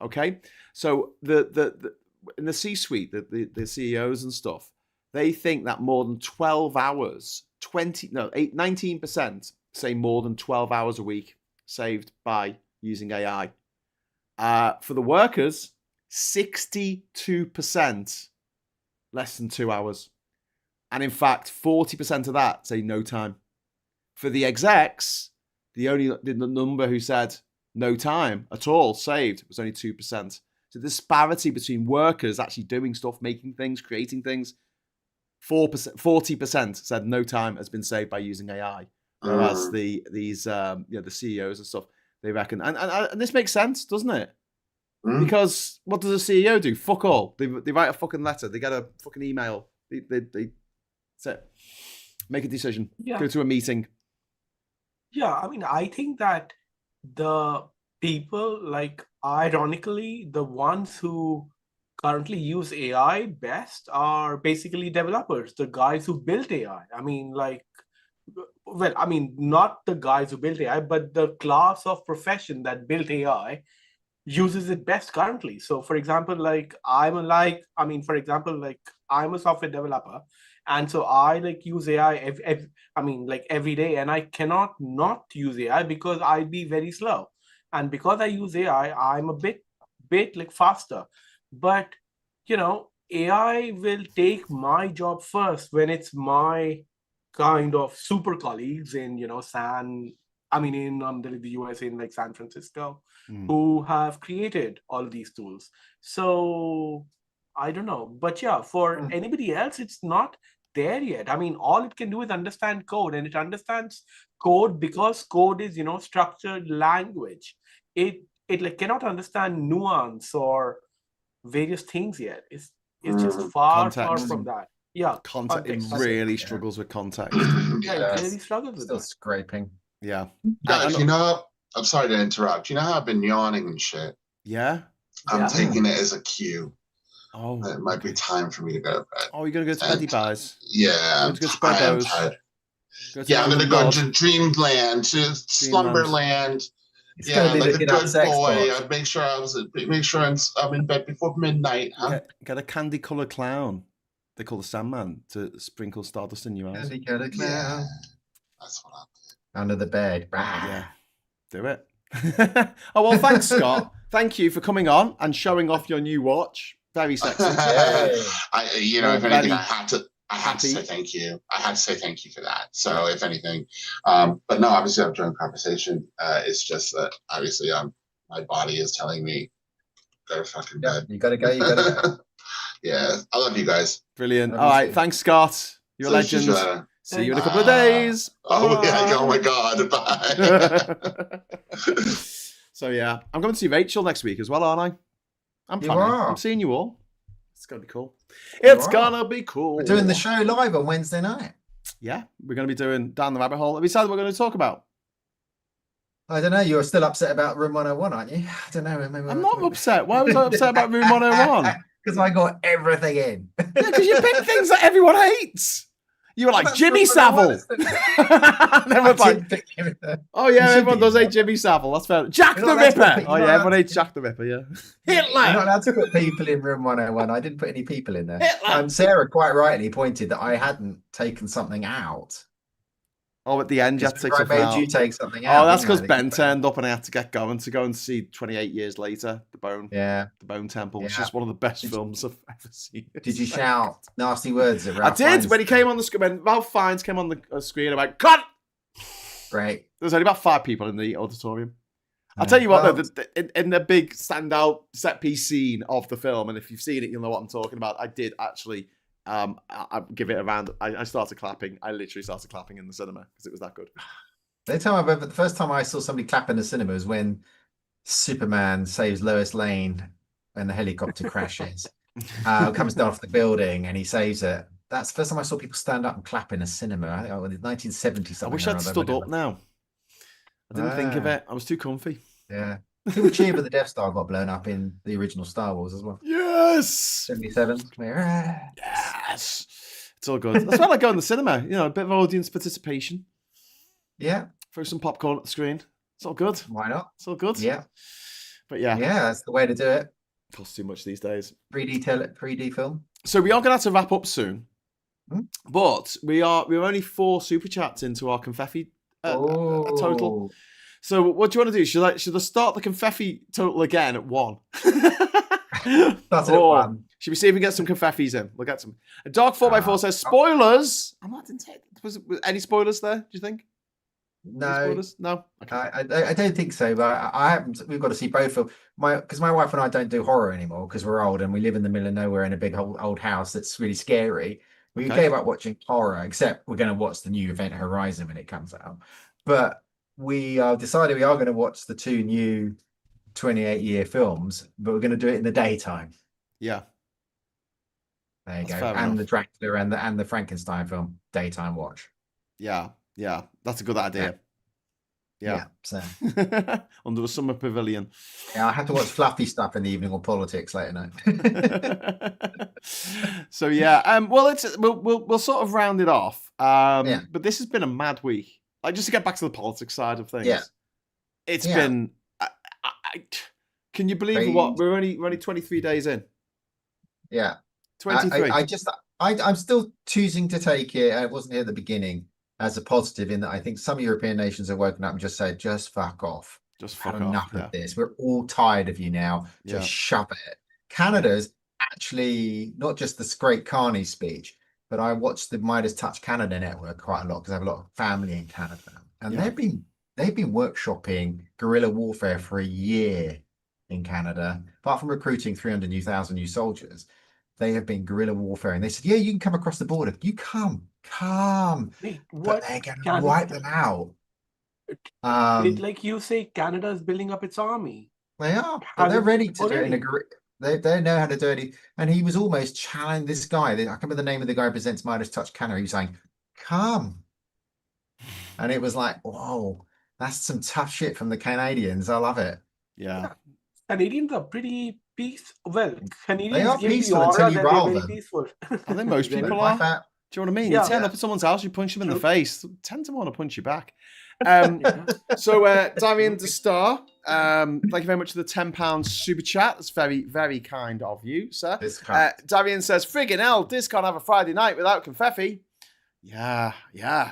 Okay, so the in the C-suite, the CEOs and stuff, they think that more than 12 hours, 19% say more than 12 hours a week saved by using AI. For the workers, 62% less than 2 hours. And in fact, 40% of that say no time. For the execs, the number who said no time at all saved was only 2%. So the disparity between workers actually doing stuff, making things, creating things, 40% said no time has been saved by using AI. Whereas the CEOs and stuff, they reckon, and this makes sense, doesn't it? Because what does a CEO do? Fuck all. They write a fucking letter. They get a fucking email. They that's it. Make a decision. Yeah. Go to a meeting. Yeah, I mean, I think that the people, like, ironically, the ones who currently use AI best are basically developers, the guys who built AI. I mean, like, well, I mean, not the guys who built AI, but the class of profession that built AI uses it best currently. So, for example, I'm a software developer, and so I use AI every day, and I cannot not use AI because I'd be very slow. And because I use AI, I'm a bit faster. But AI will take my job first when it's my kind of super colleagues in the US, in San Francisco, who have created all these tools. So I don't know, but yeah, for anybody else, it's not there yet. I mean, all it can do is understand code, and it understands code because code is structured language. It cannot understand nuance or various things yet. It's just far from that. Yeah, context. It really struggles with context. It really struggles with still scraping. Yeah. Guys, I'm sorry to interrupt. You know how I've been yawning and shit? Yeah. I'm taking it as a cue. Oh. It might be time for me to go to bed. Oh, you're going to go to Eddie Pies? Yeah. I'm tired. I'm going to go to Dreamland, to Slumberland. Yeah, like a good boy. I'd make sure I'm in bed before midnight. Huh? Get a candy-coloured clown. They call the Sandman to sprinkle stardust in your eyes. Candy-coloured clown. Yeah. That's what I'm doing. Under the bed. Yeah. Do it. Oh, well, thanks, Scott. Thank you for coming on and showing off your new watch. Very sexy. If anything, I had to say thank you. I had to say thank you for that. So, if anything, but no, obviously, I'm enjoying conversation. It's just that obviously, my body is telling me go to fucking bed. You gotta go. Yeah, I love you guys. Brilliant. All right, thanks, Scott. You're a legend. See you in a couple of days. Oh, yeah. Oh, my God. Bye. So, yeah. I'm going to see Rachel next week as well, aren't I? I'm You planning. are. I'm seeing you all. It's going to be cool. It's going to be cool. We're doing the show live on Wednesday night. Yeah. We're going to be doing Down the Rabbit Hole. Have we decided what we're going to talk about? I don't know. You're still upset about Room 101, aren't you? I don't know. Maybe I'm not upset. Why was I upset about Room 101? Because I got everything in. Yeah, because you picked things that everyone hates. You were like, Jimmy Savile. Everyone's like, oh, yeah, everyone does hate Jimmy Savile. That's fair. Jack the Ripper. Oh, yeah, everyone hates Jack the Ripper, yeah. Hitler. You're not allowed to put people in Room 101. I didn't put any people in there. Hitler. Sarah quite rightly pointed that I hadn't taken something out. Oh, at the end, you had to take something I out. made you take something out. Oh, that's because Ben turned up and I had to get going to go and see 28 years later, The Bone. Yeah. The Bone Temple. It's just one of the best films I've ever seen. Did you shout nasty words at Ralph I did. Fiennes? When he came on the screen, when Ralph Fiennes came on the screen, I went, cut! Great. There was only about 5 people in the auditorium. I'll tell you what, though, in the big standout set piece scene of the film, and if you've seen it, you'll know what I'm talking about. I did actually I give it a round. I started clapping. I literally started clapping in the cinema because it was that good. The first time I saw somebody clap in the cinema was when Superman saves Lois Lane when the helicopter crashes. Comes down off the building and he saves it. That's the first time I saw people stand up and clap in a cinema. I think it was 1970 something. I wish I'd stood up now. I didn't think of it. I was too comfy. Yeah. People cheered when the Death Star got blown up in the original Star Wars as well. Yes. 77. Yes. It's all good. That's why I like going to the cinema. You know, a bit of audience participation. Yeah. Throw some popcorn at the screen. It's all good. Why not? It's all good. Yeah. But yeah. Yeah, that's the way to do it. Costs too much these days. 3D film. So we are going to have to wrap up soon. But we're only 4 super chats into our confetti total. So what do you want to do? Should I start the confetti total again at 1? That's it. 1. Should we see if we get some confettis in? We'll get some. Dark 4x4 says spoilers. I'm not was any spoilers there? Do you think? No. No. Okay. I don't think so. But I haven't. We've got to see both of because my wife and I don't do horror anymore because we're old and we live in the middle of nowhere in a big old house that's really scary. We gave up watching horror, except we're going to watch the new Event Horizon when it comes out. But we decided we are going to watch the 2 new 28-year films, but we're going to do it in the daytime. Yeah. There you go. And the Dracula and the Frankenstein film, daytime watch. Yeah. Yeah. That's a good idea. Yeah. So under the summer pavilion. Yeah, I have to watch fluffy stuff in the evening or politics later night. So yeah, well, we'll sort of round it off. But this has been a mad week. Like just to get back to the politics side of things. Yeah, it's been. Can you believe what we're only 23 days in? Yeah, 23. I'm still choosing to take it. I wasn't here at the beginning. As a positive in that I think some European nations have woken up and just said, just fuck off. Just fuck off. Enough of this. We're all tired of you now. Just shove it. Canada's actually not just the great Carney speech, but I watched the Midas Touch Canada network quite a lot because I have a lot of family in Canada. And they've been workshopping guerrilla warfare for a year in Canada. Apart from recruiting 300,000 new soldiers, they have been guerrilla warfare. And they said, yeah, you can come across the border. You come. Wait, but they're going to wipe them out. Like you say, Canada is building up its army. They are. But they're ready to do it in they know how to do it. And he was almost challenging this guy. I can't remember the name of the guy who presents Midas Touch Canada. He was saying, come. And it was like, whoa, that's some tough shit from the Canadians. I love it. Yeah. Canadians are pretty peaceful. Well, Canadians they are peaceful until you rile them. I think most people are. Do you know what I mean? Yeah, you turn up at someone's house, you punch them in the face. They tend to want to punch you back. So, Darian the Star, thank you very much for the £10 super chat. That's very, very kind of you, sir. Darian says, friggin' hell, this can't have a Friday night without confetti. Yeah.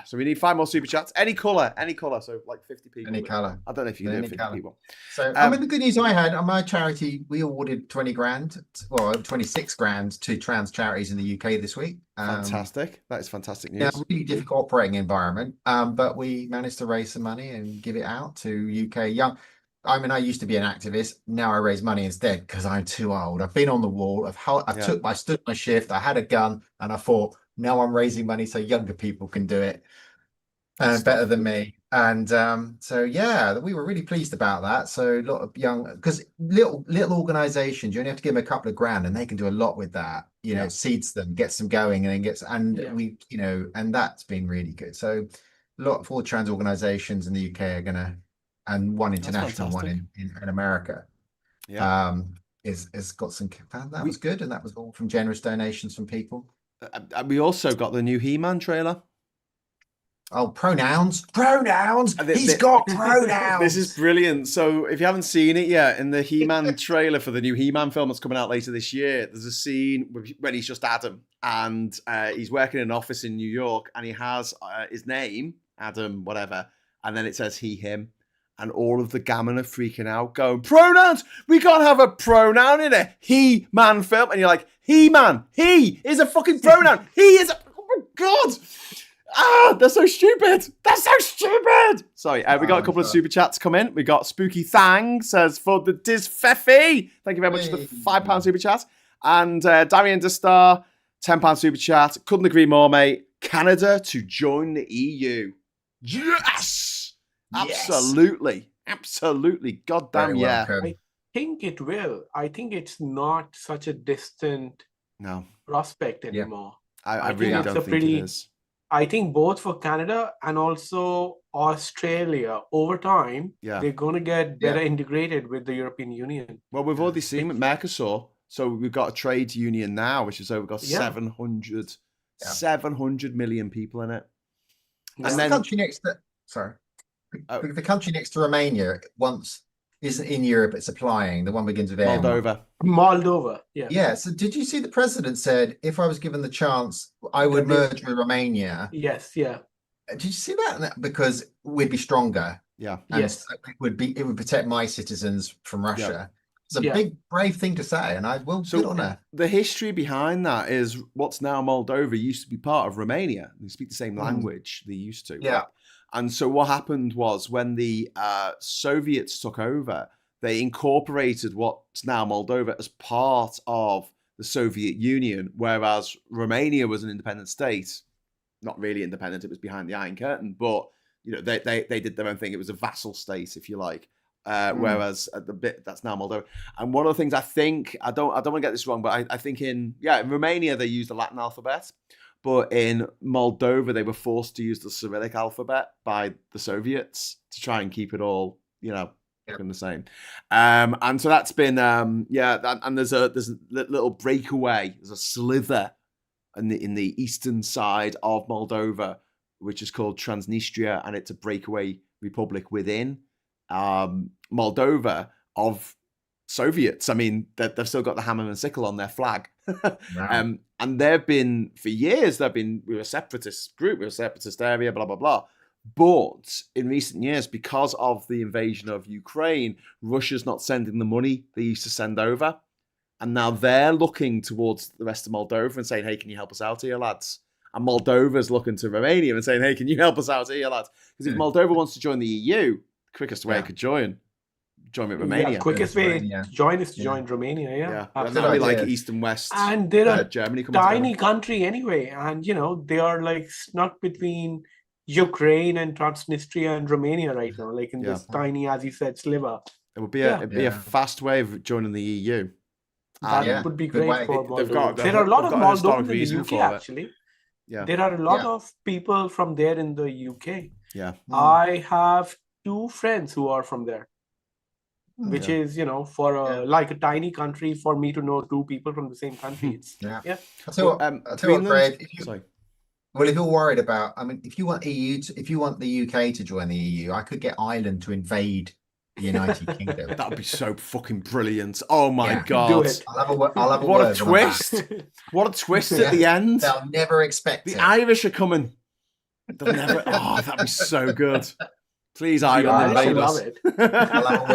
So we need 5 more super chats. Any colour. So like 50 people. Any colour. I don't know if you can do it 50 people. So the good news I had on my charity, we awarded 26 grand to trans charities in the UK this week. Fantastic. That is fantastic news. Yeah, really difficult operating environment. But we managed to raise some money and give it out to UK young. I mean, I used to be an activist. Now I raise money instead because I'm too old. I've been on the wall. I stood my shift. I had a gun and I thought, now I'm raising money so younger people can do it Stuff. better than me. And so yeah, we were really pleased about that. So a lot of young, because little organizations, you only have to give them a couple of grand and they can do a lot with that. You know, Yeah. it seeds them, gets them going, and then Yeah. we, you know, and that's been really good. So a lot of all trans organizations in the UK are gonna, and one international one in America. Yeah. Is got some, that was good, and that was all from generous donations from people. We also got the new He-Man trailer. Oh, pronouns. He's got pronouns. This is brilliant. So if you haven't seen it yet, in the He-Man trailer for the new He-Man film that's coming out later this year, there's a scene when he's just Adam, and he's working in an office in New York, and he has his name, Adam, whatever, and then it says he, him. And all of the gammon are freaking out, going, pronouns! We can't have a pronoun in a He-Man film. And you're like, He-Man, he is a fucking pronoun. He is a, oh my God. Ah, they're so stupid. They're so stupid. Sorry, we got a couple of super chats come in. We got Spooky Thang says, for the Diz Feffy. Thank you very much for the £5 super chat. And Darian Destar, £10 super chat. Couldn't agree more, mate. Canada to join the EU. Yes! Absolutely. Absolutely. Goddamn, yeah. I think it will. I think it's not such a distant prospect anymore. I really don't think it is. I think both for Canada and also Australia, over time, they're going to get better integrated with the European Union. Well, we've already seen with Mercosur. So we've got a trade union now, which is over got 700 million people in it. And then the country next to, the country next to Romania isn't in Europe, it's applying. The one begins with M. Moldova, yeah. Yeah, so did you see the president said, if I was given the chance, I would merge with Romania? Yes, yeah. Did you see that? Because we'd be stronger. Yeah. And it would protect my citizens from Russia. Yeah. It's a big, brave thing to say, and I will good on it. The history behind that is what's now Moldova used to be part of Romania. They speak the same language they used to. Yeah. Right? And so what happened was when the Soviets took over, they incorporated what's now Moldova as part of the Soviet Union, whereas Romania was an independent state. Not really independent, it was behind the Iron Curtain, but you know they did their own thing. It was a vassal state, if you like. Whereas at the bit that's now Moldova. And one of the things I think, I don't want to get this wrong, but I think in Romania they used the Latin alphabet. But in Moldova, they were forced to use the Cyrillic alphabet by the Soviets to try and keep it all, in the same. And so that's been, and there's a little breakaway, there's a slither in the eastern side of Moldova, which is called Transnistria, and it's a breakaway republic within Moldova of Soviets. I mean, they've still got the hammer and sickle on their flag. Wow. And they've been, for years, we're a separatist group, we're a separatist area, blah, blah, blah. But in recent years, because of the invasion of Ukraine, Russia's not sending the money they used to send over. And now they're looking towards the rest of Moldova and saying, hey, can you help us out here, lads? And Moldova's looking to Romania and saying, hey, can you help us out here, lads? Because if Moldova wants to join the EU, the quickest way it could join with Romania. Yeah, quickest way to join is to join Romania. Yeah, and that'll be like East and West. And they're a Germany tiny country anyway, and they are like stuck between Ukraine and Transnistria and Romania right now, like in this tiny, as you said, sliver. It would be a fast way of joining the EU. That would be great for Moldova. There are a lot of Moldovans in the UK actually. Yeah, there are a lot of people from there in the UK. Yeah, I have 2 friends who are from there. Which is, for a tiny country, for me to know 2 people from the same country. It's, I'll tell you what, Greg. If you're worried about, if you want the UK to join the EU, I could get Ireland to invade the United Kingdom. That'd be so fucking brilliant. Oh my God. Do it. I'll have a what a twist. What a twist at the end. They'll never expect the it. Irish are coming. They'll never. Oh, that'd be so good. Please, Ireland, invade us. I'll have a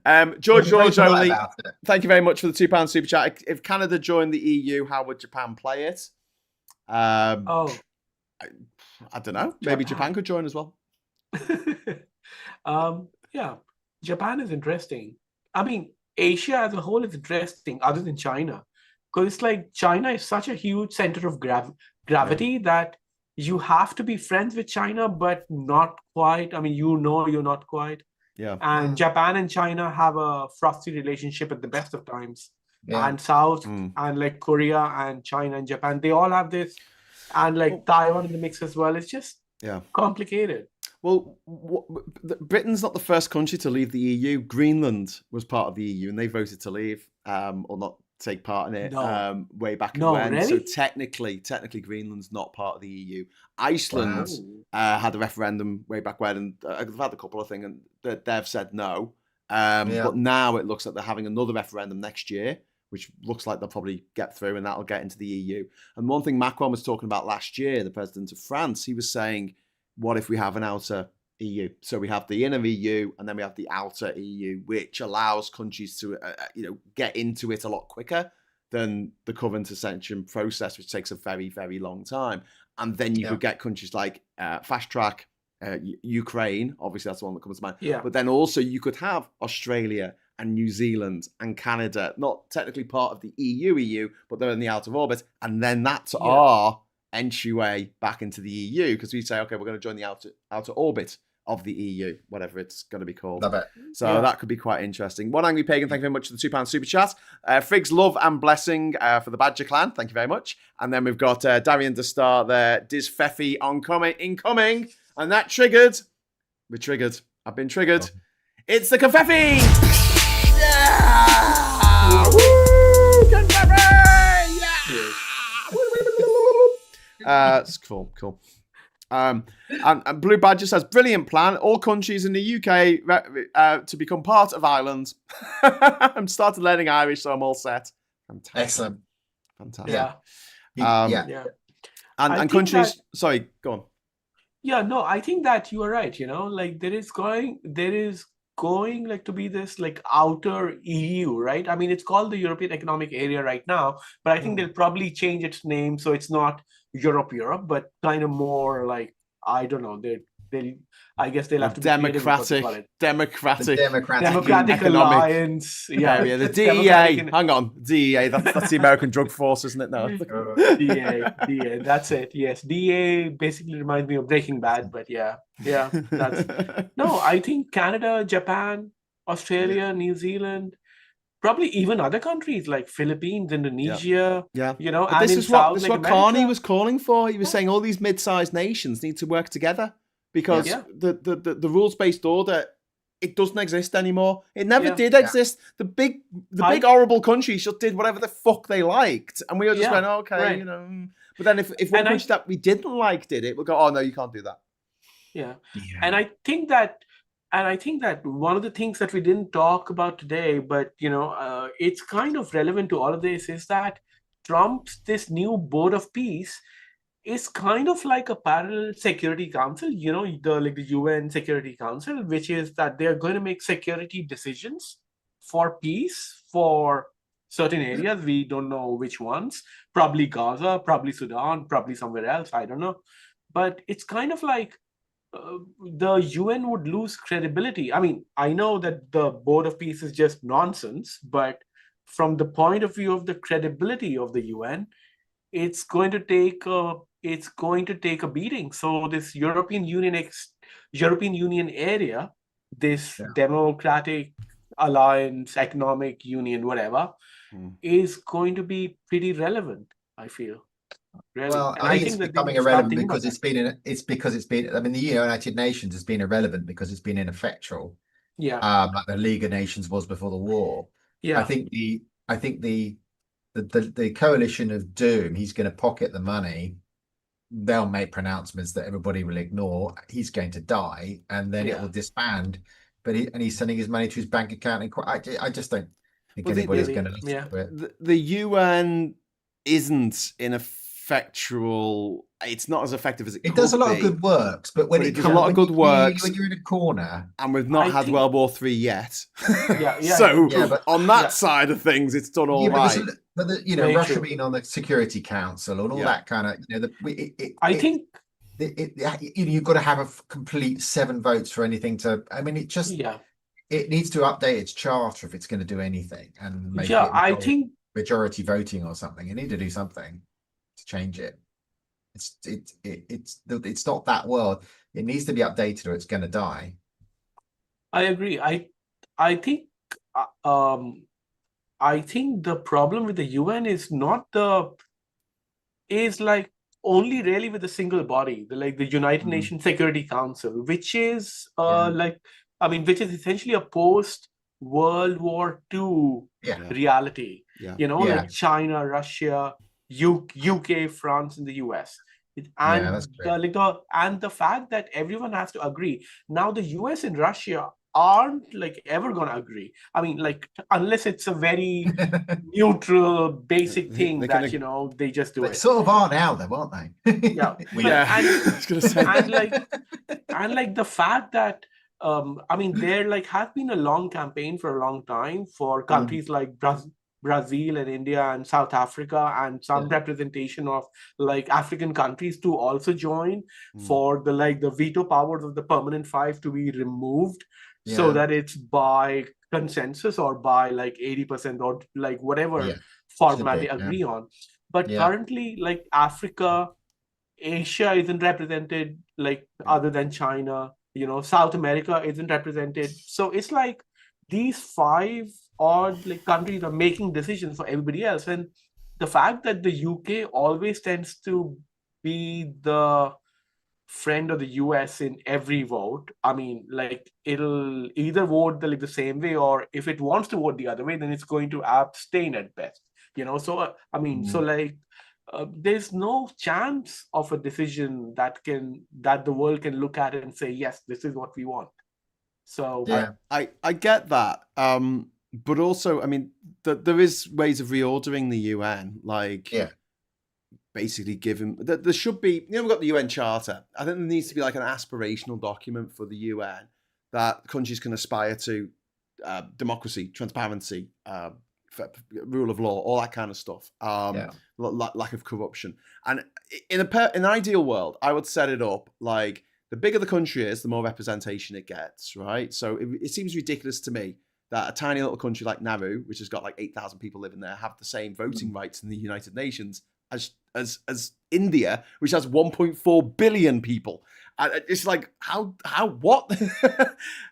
word. George only. Thank you very much for the £2 super chat. If Canada joined the EU, how would Japan play it? I don't know. Maybe Japan could join as well. Japan is interesting. Asia as a whole is interesting, other than China. Because it's like China is such a huge center of gravity that you have to be friends with China, but not quite. I mean, you're not quite. Yeah. And Japan and China have a frosty relationship at the best of times. Yeah. And South and like Korea and China and Japan, they all have this. And like Taiwan in the mix as well. It's just complicated. Well, Britain's not the first country to leave the EU. Greenland was part of the EU and they voted to leave or not take part in it way back when. Really? So technically Greenland's not part of the EU. Iceland had a referendum way back when, and I've had a couple of things, and they've said no. But now it looks like they're having another referendum next year, which looks like they'll probably get through, and that'll get into the EU. And one thing Macron was talking about last year, the president of France, he was saying, what if we have an outer EU? So we have the inner EU and then we have the outer EU, which allows countries to get into it a lot quicker than the current accession process, which takes a very, very long time. And then you could get countries like fast track, Ukraine, obviously that's the one that comes to mind. Yeah. But then also you could have Australia and New Zealand and Canada, not technically part of the EU, but they're in the outer orbit. And then that's our entryway back into the EU, because we say, okay, we're going to join the outer orbit of the EU, whatever it's going to be called. Love it. So that could be quite interesting. One Angry Pagan, thank you very much for the £2 super chat. Friggs, love and blessing for the Badger clan. Thank you very much. And then we've got Darian the Star there. Diz Feffy incoming. And that triggered. We're triggered. I've been triggered. It's the Confetti! Yeah! Woo! Confetti! Yeah! It's cool. And Blue Badger says, brilliant plan. All countries in the UK to become part of Ireland. I'm started learning Irish, so I'm all set. Fantastic. Excellent. Fantastic. Yeah. And countries. Sorry, go on. Yeah, no, I think that you are right. Like there is going like to be this like outer EU, right? I mean, it's called the European Economic Area right now, but I think they'll probably change its name so it's not Europe, but kind of more like, I don't know, I guess they'll have to be democratic economic alliance. Yeah, the DEA. Hang on, DEA. That's the American drug force, isn't it? No, DEA. That's it. Yes, DEA basically reminds me of Breaking Bad, but yeah. That's no. I think Canada, Japan, Australia, New Zealand. Probably even other countries like Philippines, Indonesia, but and this is what Carney was calling for. He was saying all these mid-sized nations need to work together because the rules-based order, it doesn't exist anymore. It never did exist. The big horrible countries just did whatever the fuck they liked, and we were just going, okay, But then if one country that we didn't like did it, we'll go, oh no, you can't do that. Yeah. And I think that one of the things that we didn't talk about today, but it's kind of relevant to all of this, is that this new Board of Peace is kind of like a parallel Security Council, the UN Security Council, which is that they're going to make security decisions for peace for certain areas. We don't know which ones, probably Gaza, probably Sudan, probably somewhere else, I don't know. But it's kind of like the UN would lose credibility. I mean, I know that the Board of Peace is just nonsense, but from the point of view of the credibility of the UN, it's going to take a beating. So this European Union area, this democratic alliance, economic union, whatever, is going to be pretty relevant, I feel. Really. Well, I think it's becoming irrelevant because it's been. I mean, the United Nations has been irrelevant because it's been ineffectual. Yeah. Like the League of Nations was before the war. Yeah. I think the coalition of doom. He's going to pocket the money. They'll make pronouncements that everybody will ignore. He's going to die, and then it will disband. But he's sending his money to his bank account. And I just don't think anybody's going to listen to it. The UN isn't ineffectual. It's not as effective as it could does a lot be. of good works, but when it does a lot of good works, when you're in a corner, and we've not had World War III yet. So on that side of things, it's done all right. But Russia being on the Security Council and all that kind of, I think you've got to have a complete 7 votes for anything to. I mean, it needs to update its charter if it's going to do anything. And make I think majority voting or something. You need to do something to change it. It's not that world. It needs to be updated or it's going to die. I agree. I think I think the problem with the UN is not is like only really with a single body, the United Nations Security Council, which is which is essentially a post World War II reality. Like China, Russia, UK, France, and the US. And the fact that everyone has to agree. Now the US and Russia aren't like ever gonna agree. I mean, like, unless it's a very neutral, basic thing that they just do They it. sort of are now, though, aren't they? Yeah, I was gonna say. and like the fact that I mean, there like has been a long campaign for a long time for countries like Brazil and India and South Africa and some representation of like African countries to also join for the veto powers of the permanent five to be removed, so that it's by consensus or by like 80% or like whatever format they agree on. But currently, like Africa, Asia isn't represented, like other than China, South America isn't represented. So it's like these five odd like countries are making decisions for everybody else. And the fact that the UK always tends to be the friend of the US in every vote, I mean, like it'll either vote the same way, or if it wants to vote the other way, then it's going to abstain at best. So I mean, so like there's no chance of a decision that the world can look at it and say, yes, this is what we want. So I get that, but also, I mean, there is ways of reordering the UN, like basically given that there should be, we've got the UN Charter. I think there needs to be like an aspirational document for the UN that countries can aspire to, democracy, transparency, rule of law, all that kind of stuff. Lack of corruption. And in an ideal world, I would set it up like the bigger the country is, the more representation it gets, right? So it seems ridiculous to me that a tiny little country like Nauru, which has got like 8,000 people living there, have the same voting rights in the United Nations as India, which has 1.4 billion people. It's like, what?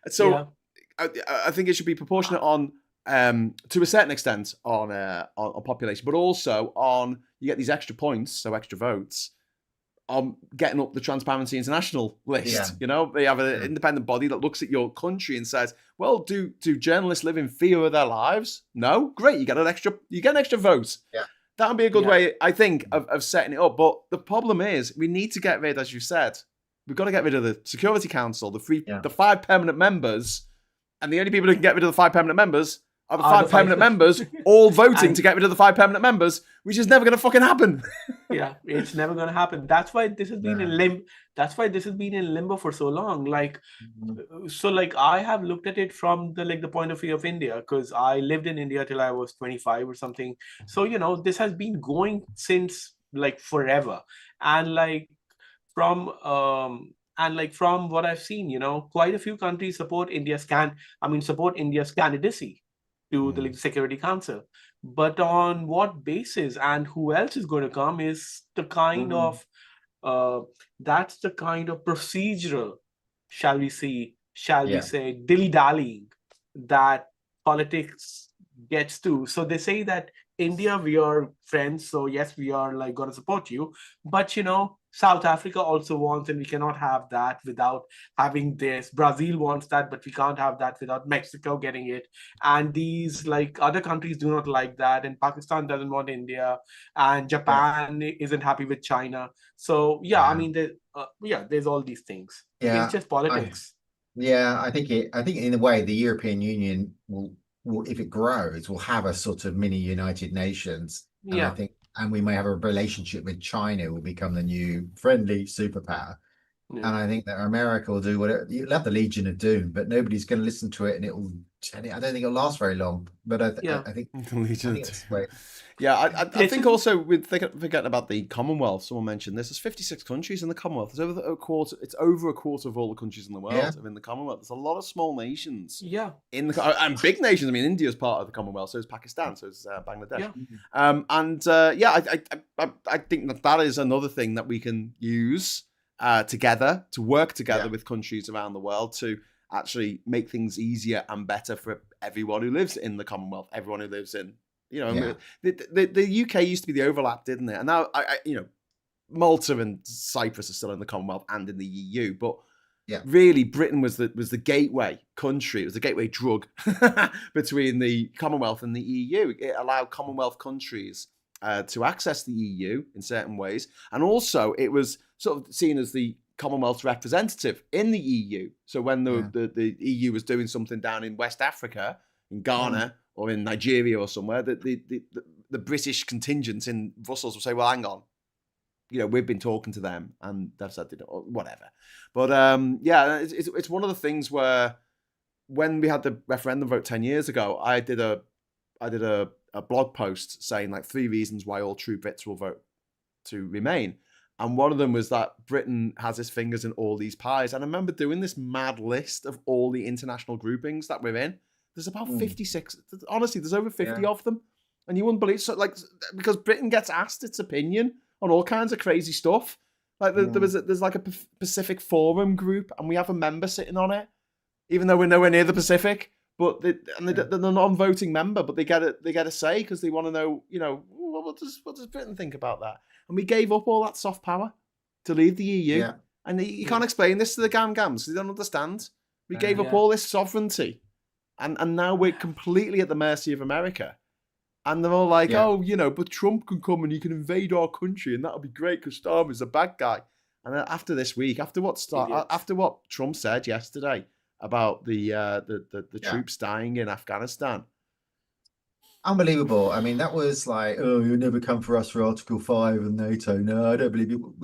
So I think it should be proportionate on, to a certain extent on population, but also on, you get these extra points, so extra votes, on getting up the Transparency International list. They have an independent body that looks at your country and says, well, do journalists live in fear of their lives? No? Great, you get an extra vote. That would be a good way, I think, of setting it up. But the problem is, we need to get rid, as you said, we've got to get rid of the Security Council, the 5 permanent members, and the only people who can get rid of the 5 permanent members are the 5 permanent members all voting to get rid of the 5 permanent members, which is never going to fucking happen. It's never going to happen. That's why this has been in limbo. That's why this has been in limbo for so long. Like, so like I have looked at it from the point of view of India, because I lived in India till I was 25 or something. So, this has been going since like forever. And like from what I've seen, quite a few countries support India's candidacy to the Security Council. But on what basis and who else is going to come is the kind of that's the kind of procedural, shall we say, dilly-dallying that politics gets to. So they say that India, we are friends, so yes, we are like going to support you. But South Africa also wants, and we cannot have that without having this. Brazil wants that, but we can't have that without Mexico getting it. And these like other countries do not like that. And Pakistan doesn't want India, and Japan isn't happy with China. So I mean, there's all these things. It's just politics. I think in a way the European Union will, if it grows, will have a sort of mini United Nations. And I think, and we may have a relationship with China, will become the new friendly superpower. Yeah. And I think that America will do whatever. You'll have the Legion of Doom, but nobody's going to listen to it, and I don't think it'll last very long. But Yeah. I think Legion of it's Doom. Yeah, I think It's also with forgetting about the Commonwealth. Someone mentioned this. There's 56 countries in the Commonwealth. There's over a quarter. It's over a quarter of all the countries in the world Yeah. are in the Commonwealth. There's a lot of small nations yeah. in the and big nations. I mean, India's part of the Commonwealth. So is Pakistan. So is Bangladesh. Yeah. I think that is another thing that we can use together to work together with countries around the world to actually make things easier and better for everyone who lives in the Commonwealth. Everyone who lives in. The UK used to be the overlap, didn't it? And now, Malta and Cyprus are still in the Commonwealth and in the EU, but really, Britain was the gateway country. It was the gateway drug between the Commonwealth and the EU. It allowed Commonwealth countries to access the EU in certain ways, and also it was sort of seen as the Commonwealth's representative in the EU. So when the EU was doing something down in West Africa, in Ghana, or in Nigeria or somewhere, the British contingent in Brussels will say, well, hang on, we've been talking to them and they've said or whatever. But it's one of the things where when we had the referendum vote 10 years ago, I did a blog post saying like 3 reasons why all true Brits will vote to remain. And one of them was that Britain has its fingers in all these pies. And I remember doing this mad list of all the international groupings that we're in. There's about 56. Honestly, there's over 50 of them. And you wouldn't believe so, because Britain gets asked its opinion on all kinds of crazy stuff. Like there's like a Pacific Forum group, and we have a member sitting on it, even though we're nowhere near the Pacific. But they're a non-voting member, but they get a say because they want to know, what does Britain think about that? And we gave up all that soft power to leave the EU. Yeah. And you can't explain this to the gams because they don't understand. We gave up all this sovereignty. And now we're completely at the mercy of America. And they're all like, but Trump can come and he can invade our country and that'll be great because Starmer's a bad guy. And then after this week, after what Trump said yesterday about the troops dying in Afghanistan. Unbelievable. I mean, that was like, you'll never come for us for Article 5 of NATO. No, I don't believe you.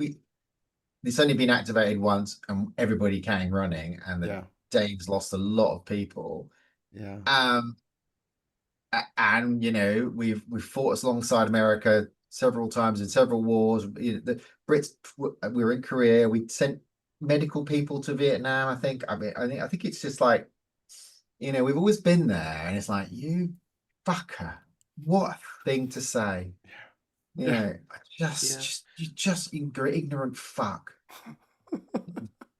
It's only been activated once and everybody came running and the Danes lost a lot of people. Yeah. And we've fought alongside America several times in several wars. The Brits, we were in Korea. We sent medical people to Vietnam. I think it's just like, we've always been there, and it's like, you fucker, what a thing to say. You just ignorant fuck.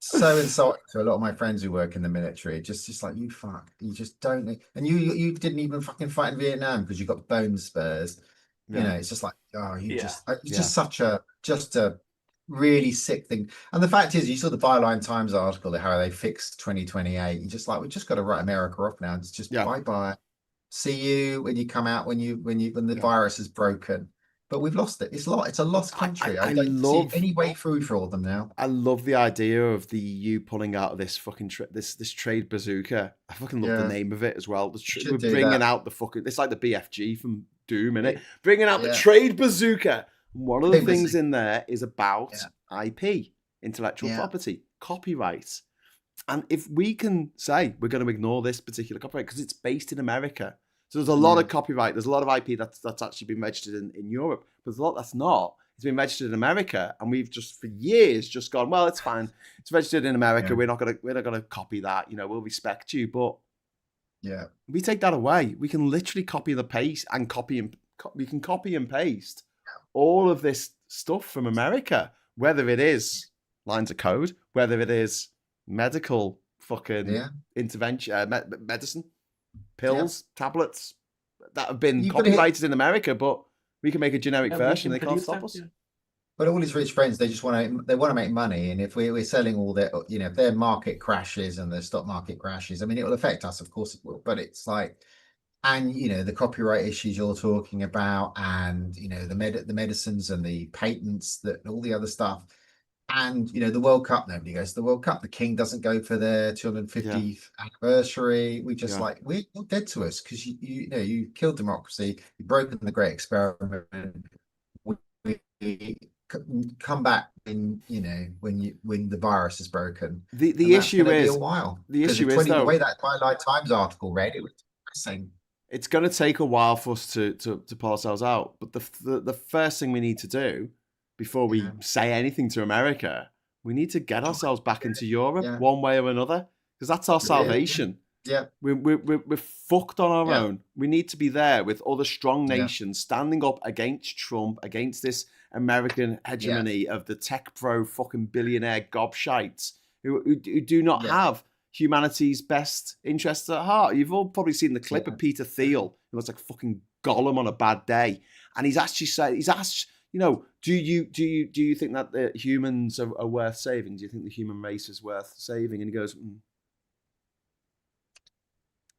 So insulting to a lot of my friends who work in the military. Just like, you fuck, you just don't, and you didn't even fucking fight in Vietnam because you got bone spurs. It's just like, it's just such a really sick thing. And the fact is, you saw the Byline Times article how they fixed 2028. You just like, we just got to write America off now. It's just bye. See you when you come out when the virus is broken. But we've lost it. It's a lost country. I don't see any way through for all of them now. I love the idea of the EU pulling out of this fucking this trade bazooka. I fucking love the name of it as well. We're bringing out the fucking. It's like the BFG from Doom, innit? Bringing out the trade bazooka. One of the things in there is about IP, intellectual property, copyright. And if we can say we're going to ignore this particular copyright because it's based in America. So there's a lot of copyright. There's a lot of IP that's actually been registered in Europe. But there's a lot that's not. It's been registered in America, and we've just for years just gone, well, it's fine. It's registered in America. We're not gonna copy that. We'll respect you. But we take that away. We can literally copy and paste all of this stuff from America, whether it is lines of code, whether it is medical fucking intervention, medicine. Pills, tablets that have been copyrighted in America, but we can make a generic version. They can't stop us. But all these rich friends, they want to make money, and if we're selling all their, if their market crashes and the stock market crashes, I mean, it will affect us, of course it will. But it's like, and the copyright issues you're talking about, and the medicines and the patents, that all the other stuff. And the World Cup, nobody goes to the World Cup. The King doesn't go for their 250th anniversary. We just you're dead to us because you killed democracy. You've broken the great experiment. come back when when the virus is broken. The issue be is a while. the issue is the though, way that Twilight Times article read, it was depressing. it's going to take a while for us to pull ourselves out. But the first thing we need to do before we say anything to America, we need to get ourselves back into Europe one way or another, because that's our salvation. Yeah. We're fucked on our own. We need to be there with other strong nations standing up against Trump, against this American hegemony of the tech pro fucking billionaire gobshites who do not have humanity's best interests at heart. You've all probably seen the clip of Peter Thiel, who looks like fucking Gollum on a bad day, and he's asked, do you think that the humans are worth saving? Do you think the human race is worth saving? And he goes,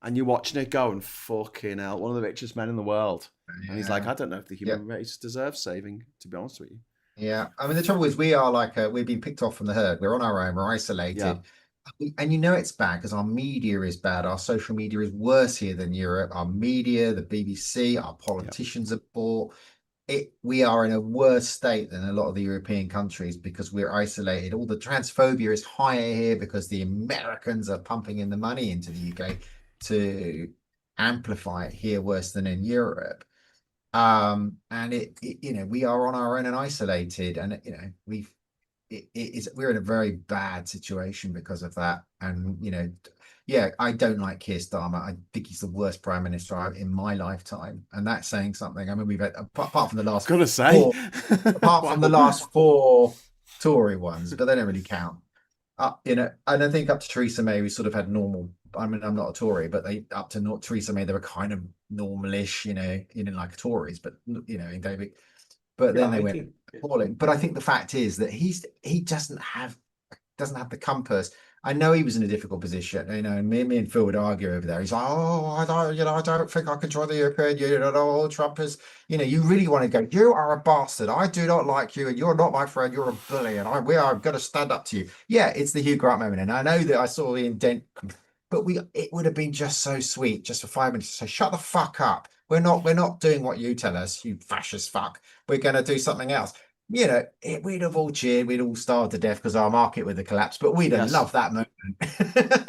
And you're watching it going, fucking hell, one of the richest men in the world. And he's like, I don't know if the human race deserves saving, to be honest with you. Yeah. I mean, the trouble is we are like, we've been picked off from the herd. We're on our own. We're isolated. Yeah. And it's bad because our media is bad. Our social media is worse here than Europe. Our media, the BBC, our politicians are poor. We are in a worse state than a lot of the European countries because we're isolated. All the transphobia is higher here because the Americans are pumping in the money into the UK to amplify it here worse than in Europe. And we are on our own and isolated, and we're in a very bad situation because of that. And I don't like Keir Starmer. I think he's the worst prime minister in my lifetime, and that's saying something. I mean, we've had apart from the last the last 4 Tory ones, but they don't really count. And I think up to Theresa May, we sort of had normal. I mean, I'm not a Tory, but up to Theresa May, they were kind of normalish, like Tories, but in David. But then they went appalling. But I think the fact is that he doesn't have the compass. I know he was in a difficult position, and me and Phil would argue over there. He's like, I don't think I can join the European Union at all. Trump is, you really want to go, you are a bastard. I do not like you, and you're not my friend. You're a bully, and we are going to stand up to you. Yeah, it's the Hugh Grant moment. And I know that I saw the indent, but it would have been just so sweet, just for 5 minutes to say, shut the fuck up. We're not doing what you tell us, you fascist fuck. We're going to do something else. We'd have all cheered, we'd all starved to death because our market would have collapsed, but we'd have loved that moment.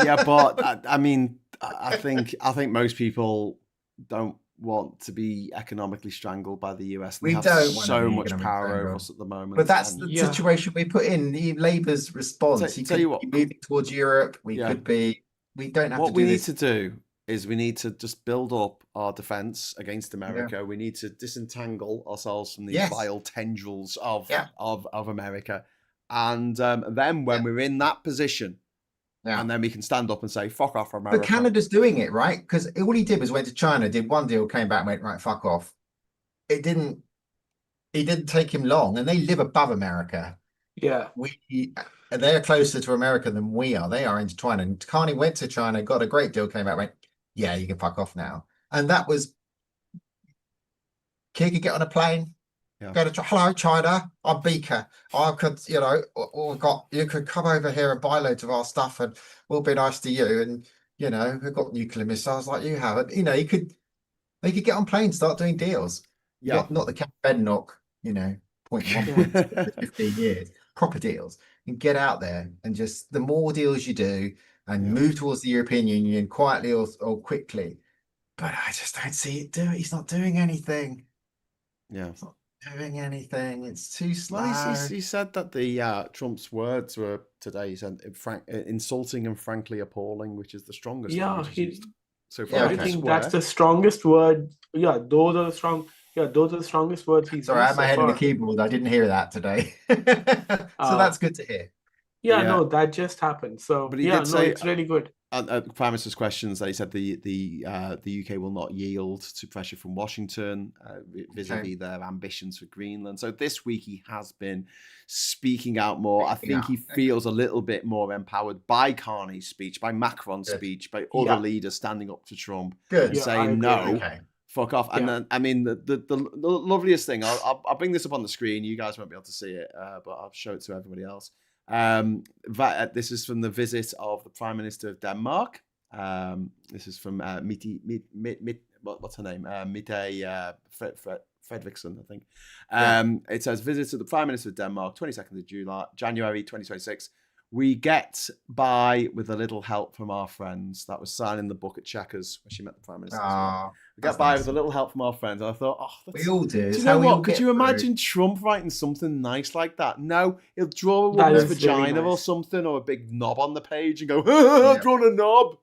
Yeah, but I mean, I think most people don't want to be economically strangled by the US. We have don't so much power over us at the moment. But that's the situation we put in. The Labour's response. He could be moving towards Europe. We could be. We don't have what to do we need this. to do is we need to just build up our defense against America. Yeah. We need to disentangle ourselves from these vile tendrils of America. And then when we're in that position, and then we can stand up and say, fuck off, America. But Canada's doing it, right? Because all he did was went to China, did one deal, came back and went, right, fuck off. It didn't take him long, and they live above America. Yeah. They're closer to America than we are. They are intertwined. And Carney went to China, got a great deal, came back, went, yeah, you can fuck off now. And that was, Keir could get on a plane, go to, hello, China, I'm Beaker. I could, you could come over here and buy loads of our stuff and we'll be nice to you. And, we've got nuclear missiles like you have. And, they could get on planes, start doing deals. Yeah. Not the Cap Bednock, 0.1 15 years, proper deals. And get out there and just, the more deals you do, and move towards the European Union quietly or quickly. But I just don't see it doing. He's not doing anything. Yeah. He's not doing anything. It's too slow. Well, he said that the Trump's words were today, he said, insulting and frankly appalling, which is the strongest. Yeah. So far, I think that's the strongest word. Yeah, those are the strong. Yeah, those are the strongest words he's Sorry, I had my head on the keyboard. I didn't hear that today. So that's good to hear. Yeah, no, that just happened. So, but he did say, it's really good. Prime Minister's questions, that he said the UK will not yield to pressure from Washington vis-a-vis their ambitions for Greenland. So this week he has been speaking out more. I think he feels a little bit more empowered by Carney's speech, by Macron's speech, by other leaders standing up to Trump and saying fuck off. And then, I mean, the loveliest thing, I'll bring this up on the screen. You guys won't be able to see it, but I'll show it to everybody else. This is from the visit of the Prime Minister of Denmark. This is from what's her name? Mette Fredriksson, I think. Yeah. It says, visit to the Prime Minister of Denmark, 22nd of January 2026. We get by with a little help from our friends. That was signing the book at Chequers when she met the Prime Minister. We get by with a little help from our friends. And I thought, we all do. Do you know what? Could you imagine Trump writing something nice like that? No, he'll draw a woman's vagina or something, or a big knob on the page and go, I've drawn a knob.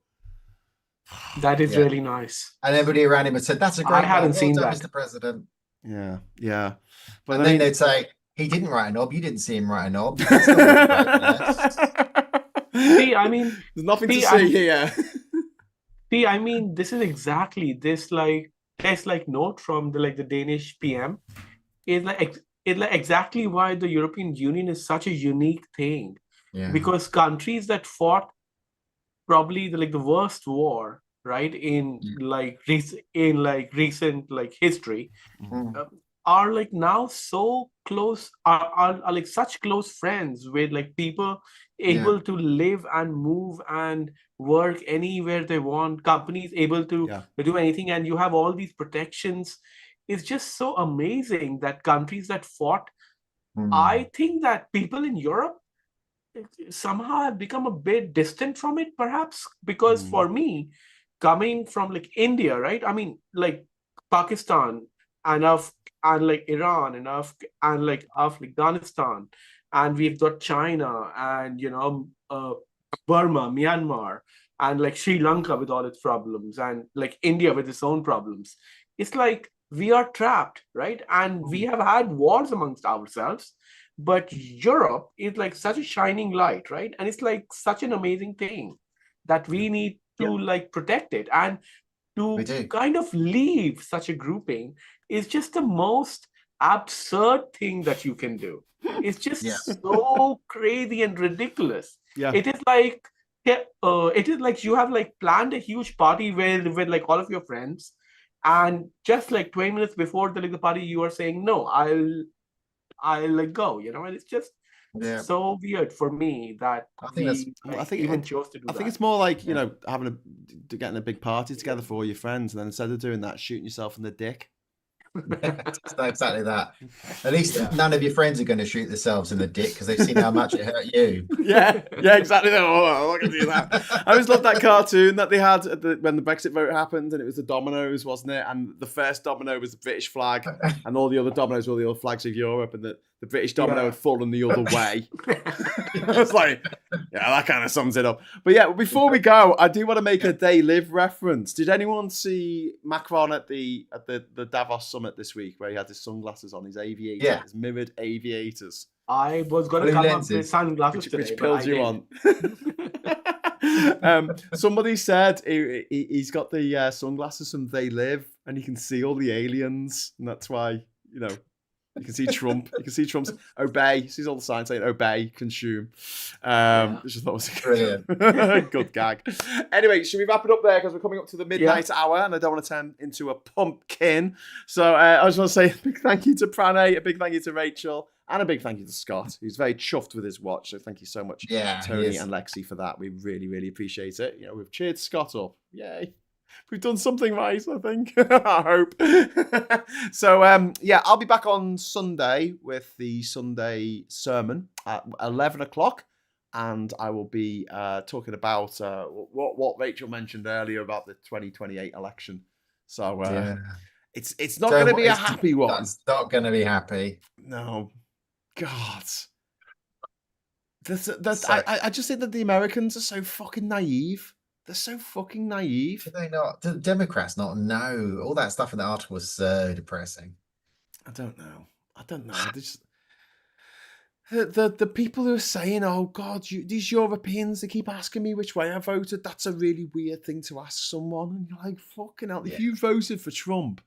That is really nice. And everybody around him had said, that's a great I hadn't seen that, Mr. President. Yeah. But then they'd say, he didn't write a knob. You didn't see him write a knob. See, I mean, there's nothing to see here. See, I mean, this is exactly this note from the Danish PM is like exactly why the European Union is such a unique thing. Yeah. Because countries that fought probably the worst war, right, in recent history, are now so close, are such close friends with people able to live and move and work anywhere they want, companies able to do anything, and you have all these protections. It's just so amazing that countries that fought, I think that people in Europe somehow have become a bit distant from it, perhaps, because for me, coming from India, right, I mean Pakistan and Iran and Afghanistan, and we've got China and Burma, Myanmar, and Sri Lanka with all its problems, and India with its own problems. It's we are trapped, right? And we have had wars amongst ourselves, but Europe is such a shining light, right? And it's such an amazing thing that we need to protect it, and to kind of leave such a grouping is just the most absurd thing that you can do. It's just so crazy and ridiculous. It is you have planned a huge party with all of your friends, and just 20 minutes before the party, you are saying, no, I'll go, and it's just so weird for me that I think chose to do that. I think it's more getting a big party together for all your friends, and then instead of doing that, shooting yourself in the dick. Exactly that. At least none of your friends are going to shoot themselves in the dick because they've seen how much it hurt you. Yeah, exactly. Oh, I'm not going to do that. I always loved that cartoon that they had when the Brexit vote happened, and it was the dominoes, wasn't it? And the first domino was the British flag, and all the other dominoes were the other flags of Europe, and the British domino had fallen the other way. I was that kind of sums it up. But before we go, I do want to make a They Live reference. Did anyone see Macron at the Davos summit this week, where he had his sunglasses on, his aviators, his mirrored aviators? I was going to come up with sunglasses today, which pills you on? Somebody said he's got the sunglasses from They Live, and he can see all the aliens, and that's why you can see Trump. You can see Trump's obey. He sees all the signs saying obey, consume. Which I thought was a good gag. Anyway, should we wrap it up there, because we're coming up to the midnight hour, and I don't want to turn into a pumpkin. So I just want to say a big thank you to Pranay, a big thank you to Rachel, and a big thank you to Scott, who's very chuffed with his watch. So thank you so much, Tony and Lexi, for that. We really, really appreciate it. We've cheered Scott up. Yay. We've done something right, I think. I hope. So, I'll be back on Sunday with the Sunday sermon at 11 o'clock. And I will be talking about what Rachel mentioned earlier about the 2028 election. So, it's not going to be a happy one. It's not going to be happy. No. God. I just think that the Americans are so fucking naive. They're so fucking naive. Do they not? Do the Democrats not know? All that stuff in the article was so depressing. I don't know. The people who are saying, oh, God, these Europeans, they keep asking me which way I voted. That's a really weird thing to ask someone. And you're like, fucking hell, if you voted for Trump,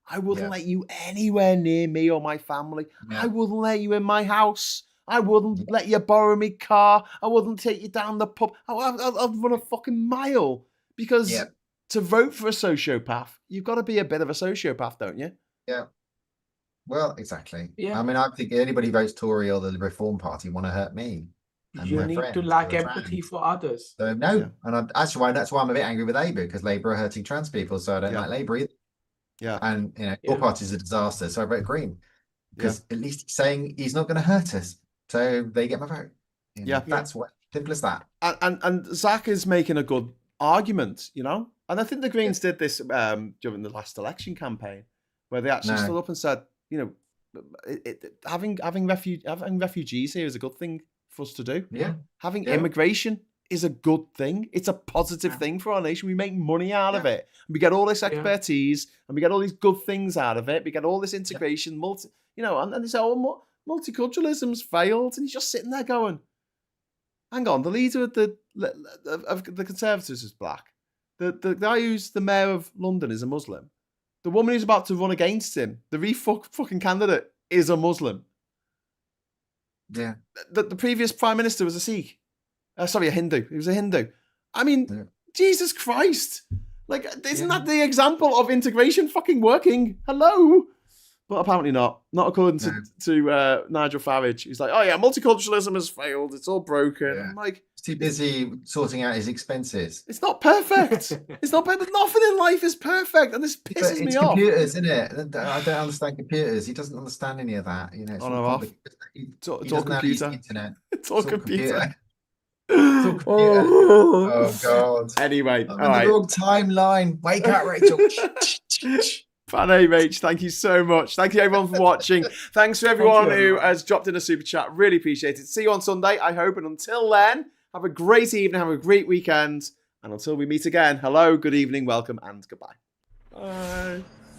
I wouldn't let you anywhere near me or my family. I wouldn't let you in my house. I wouldn't let you borrow me car. I wouldn't take you down the pub. I'd run a fucking mile. Because to vote for a sociopath, you've got to be a bit of a sociopath, don't you? Yeah. Well, exactly. Yeah. I mean, I think anybody who votes Tory or the Reform Party want to hurt me. And you need to lack empathy for others. So no, and that's why I'm a bit angry with Labour, because Labour are hurting trans people, so I don't like Labour either. Yeah. And your party's a disaster, so I vote Green because at least he's saying he's not going to hurt us. So they get my vote. That's what simple as that. And Zach is making a good argument, and I think the Greens did this during the last election campaign, where they actually stood up and said, having refugees here is a good thing for us to do. Yeah, having immigration is a good thing. It's a positive thing for our nation. We make money out of it. And we get all this expertise and we get all these good things out of it. We get all this integration, and they say, oh, multiculturalism's failed. And he's just sitting there going, hang on, the leader of the Conservatives is black. The guy who's the mayor of London is a Muslim. The woman who's about to run against him, the fucking candidate, is a Muslim. Yeah. The previous prime minister was a Sikh. Sorry, a Hindu. He was a Hindu. I mean, Jesus Christ. Like, isn't that the example of integration fucking working? Hello? But apparently not. Not according to Nigel Farage. He's like, oh yeah, multiculturalism has failed. It's all broken. Yeah. I'm like... He's too busy sorting out his expenses. It's not perfect. It's not perfect. Nothing in life is perfect. And this pisses me off. It's computers, isn't it? I don't understand computers. He doesn't understand any of that. It's all complicated. It's all computer. Internet. It's all computer. Oh God. Anyway, I'm in the wrong timeline. Wake up, Rachel. Fan H, thank you so much. Thank you everyone for watching. Thanks to everyone who has dropped in a super chat. Really appreciate it. See you on Sunday, I hope. And until then, have a great evening, have a great weekend. And until we meet again, hello, good evening, welcome, and goodbye.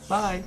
Bye.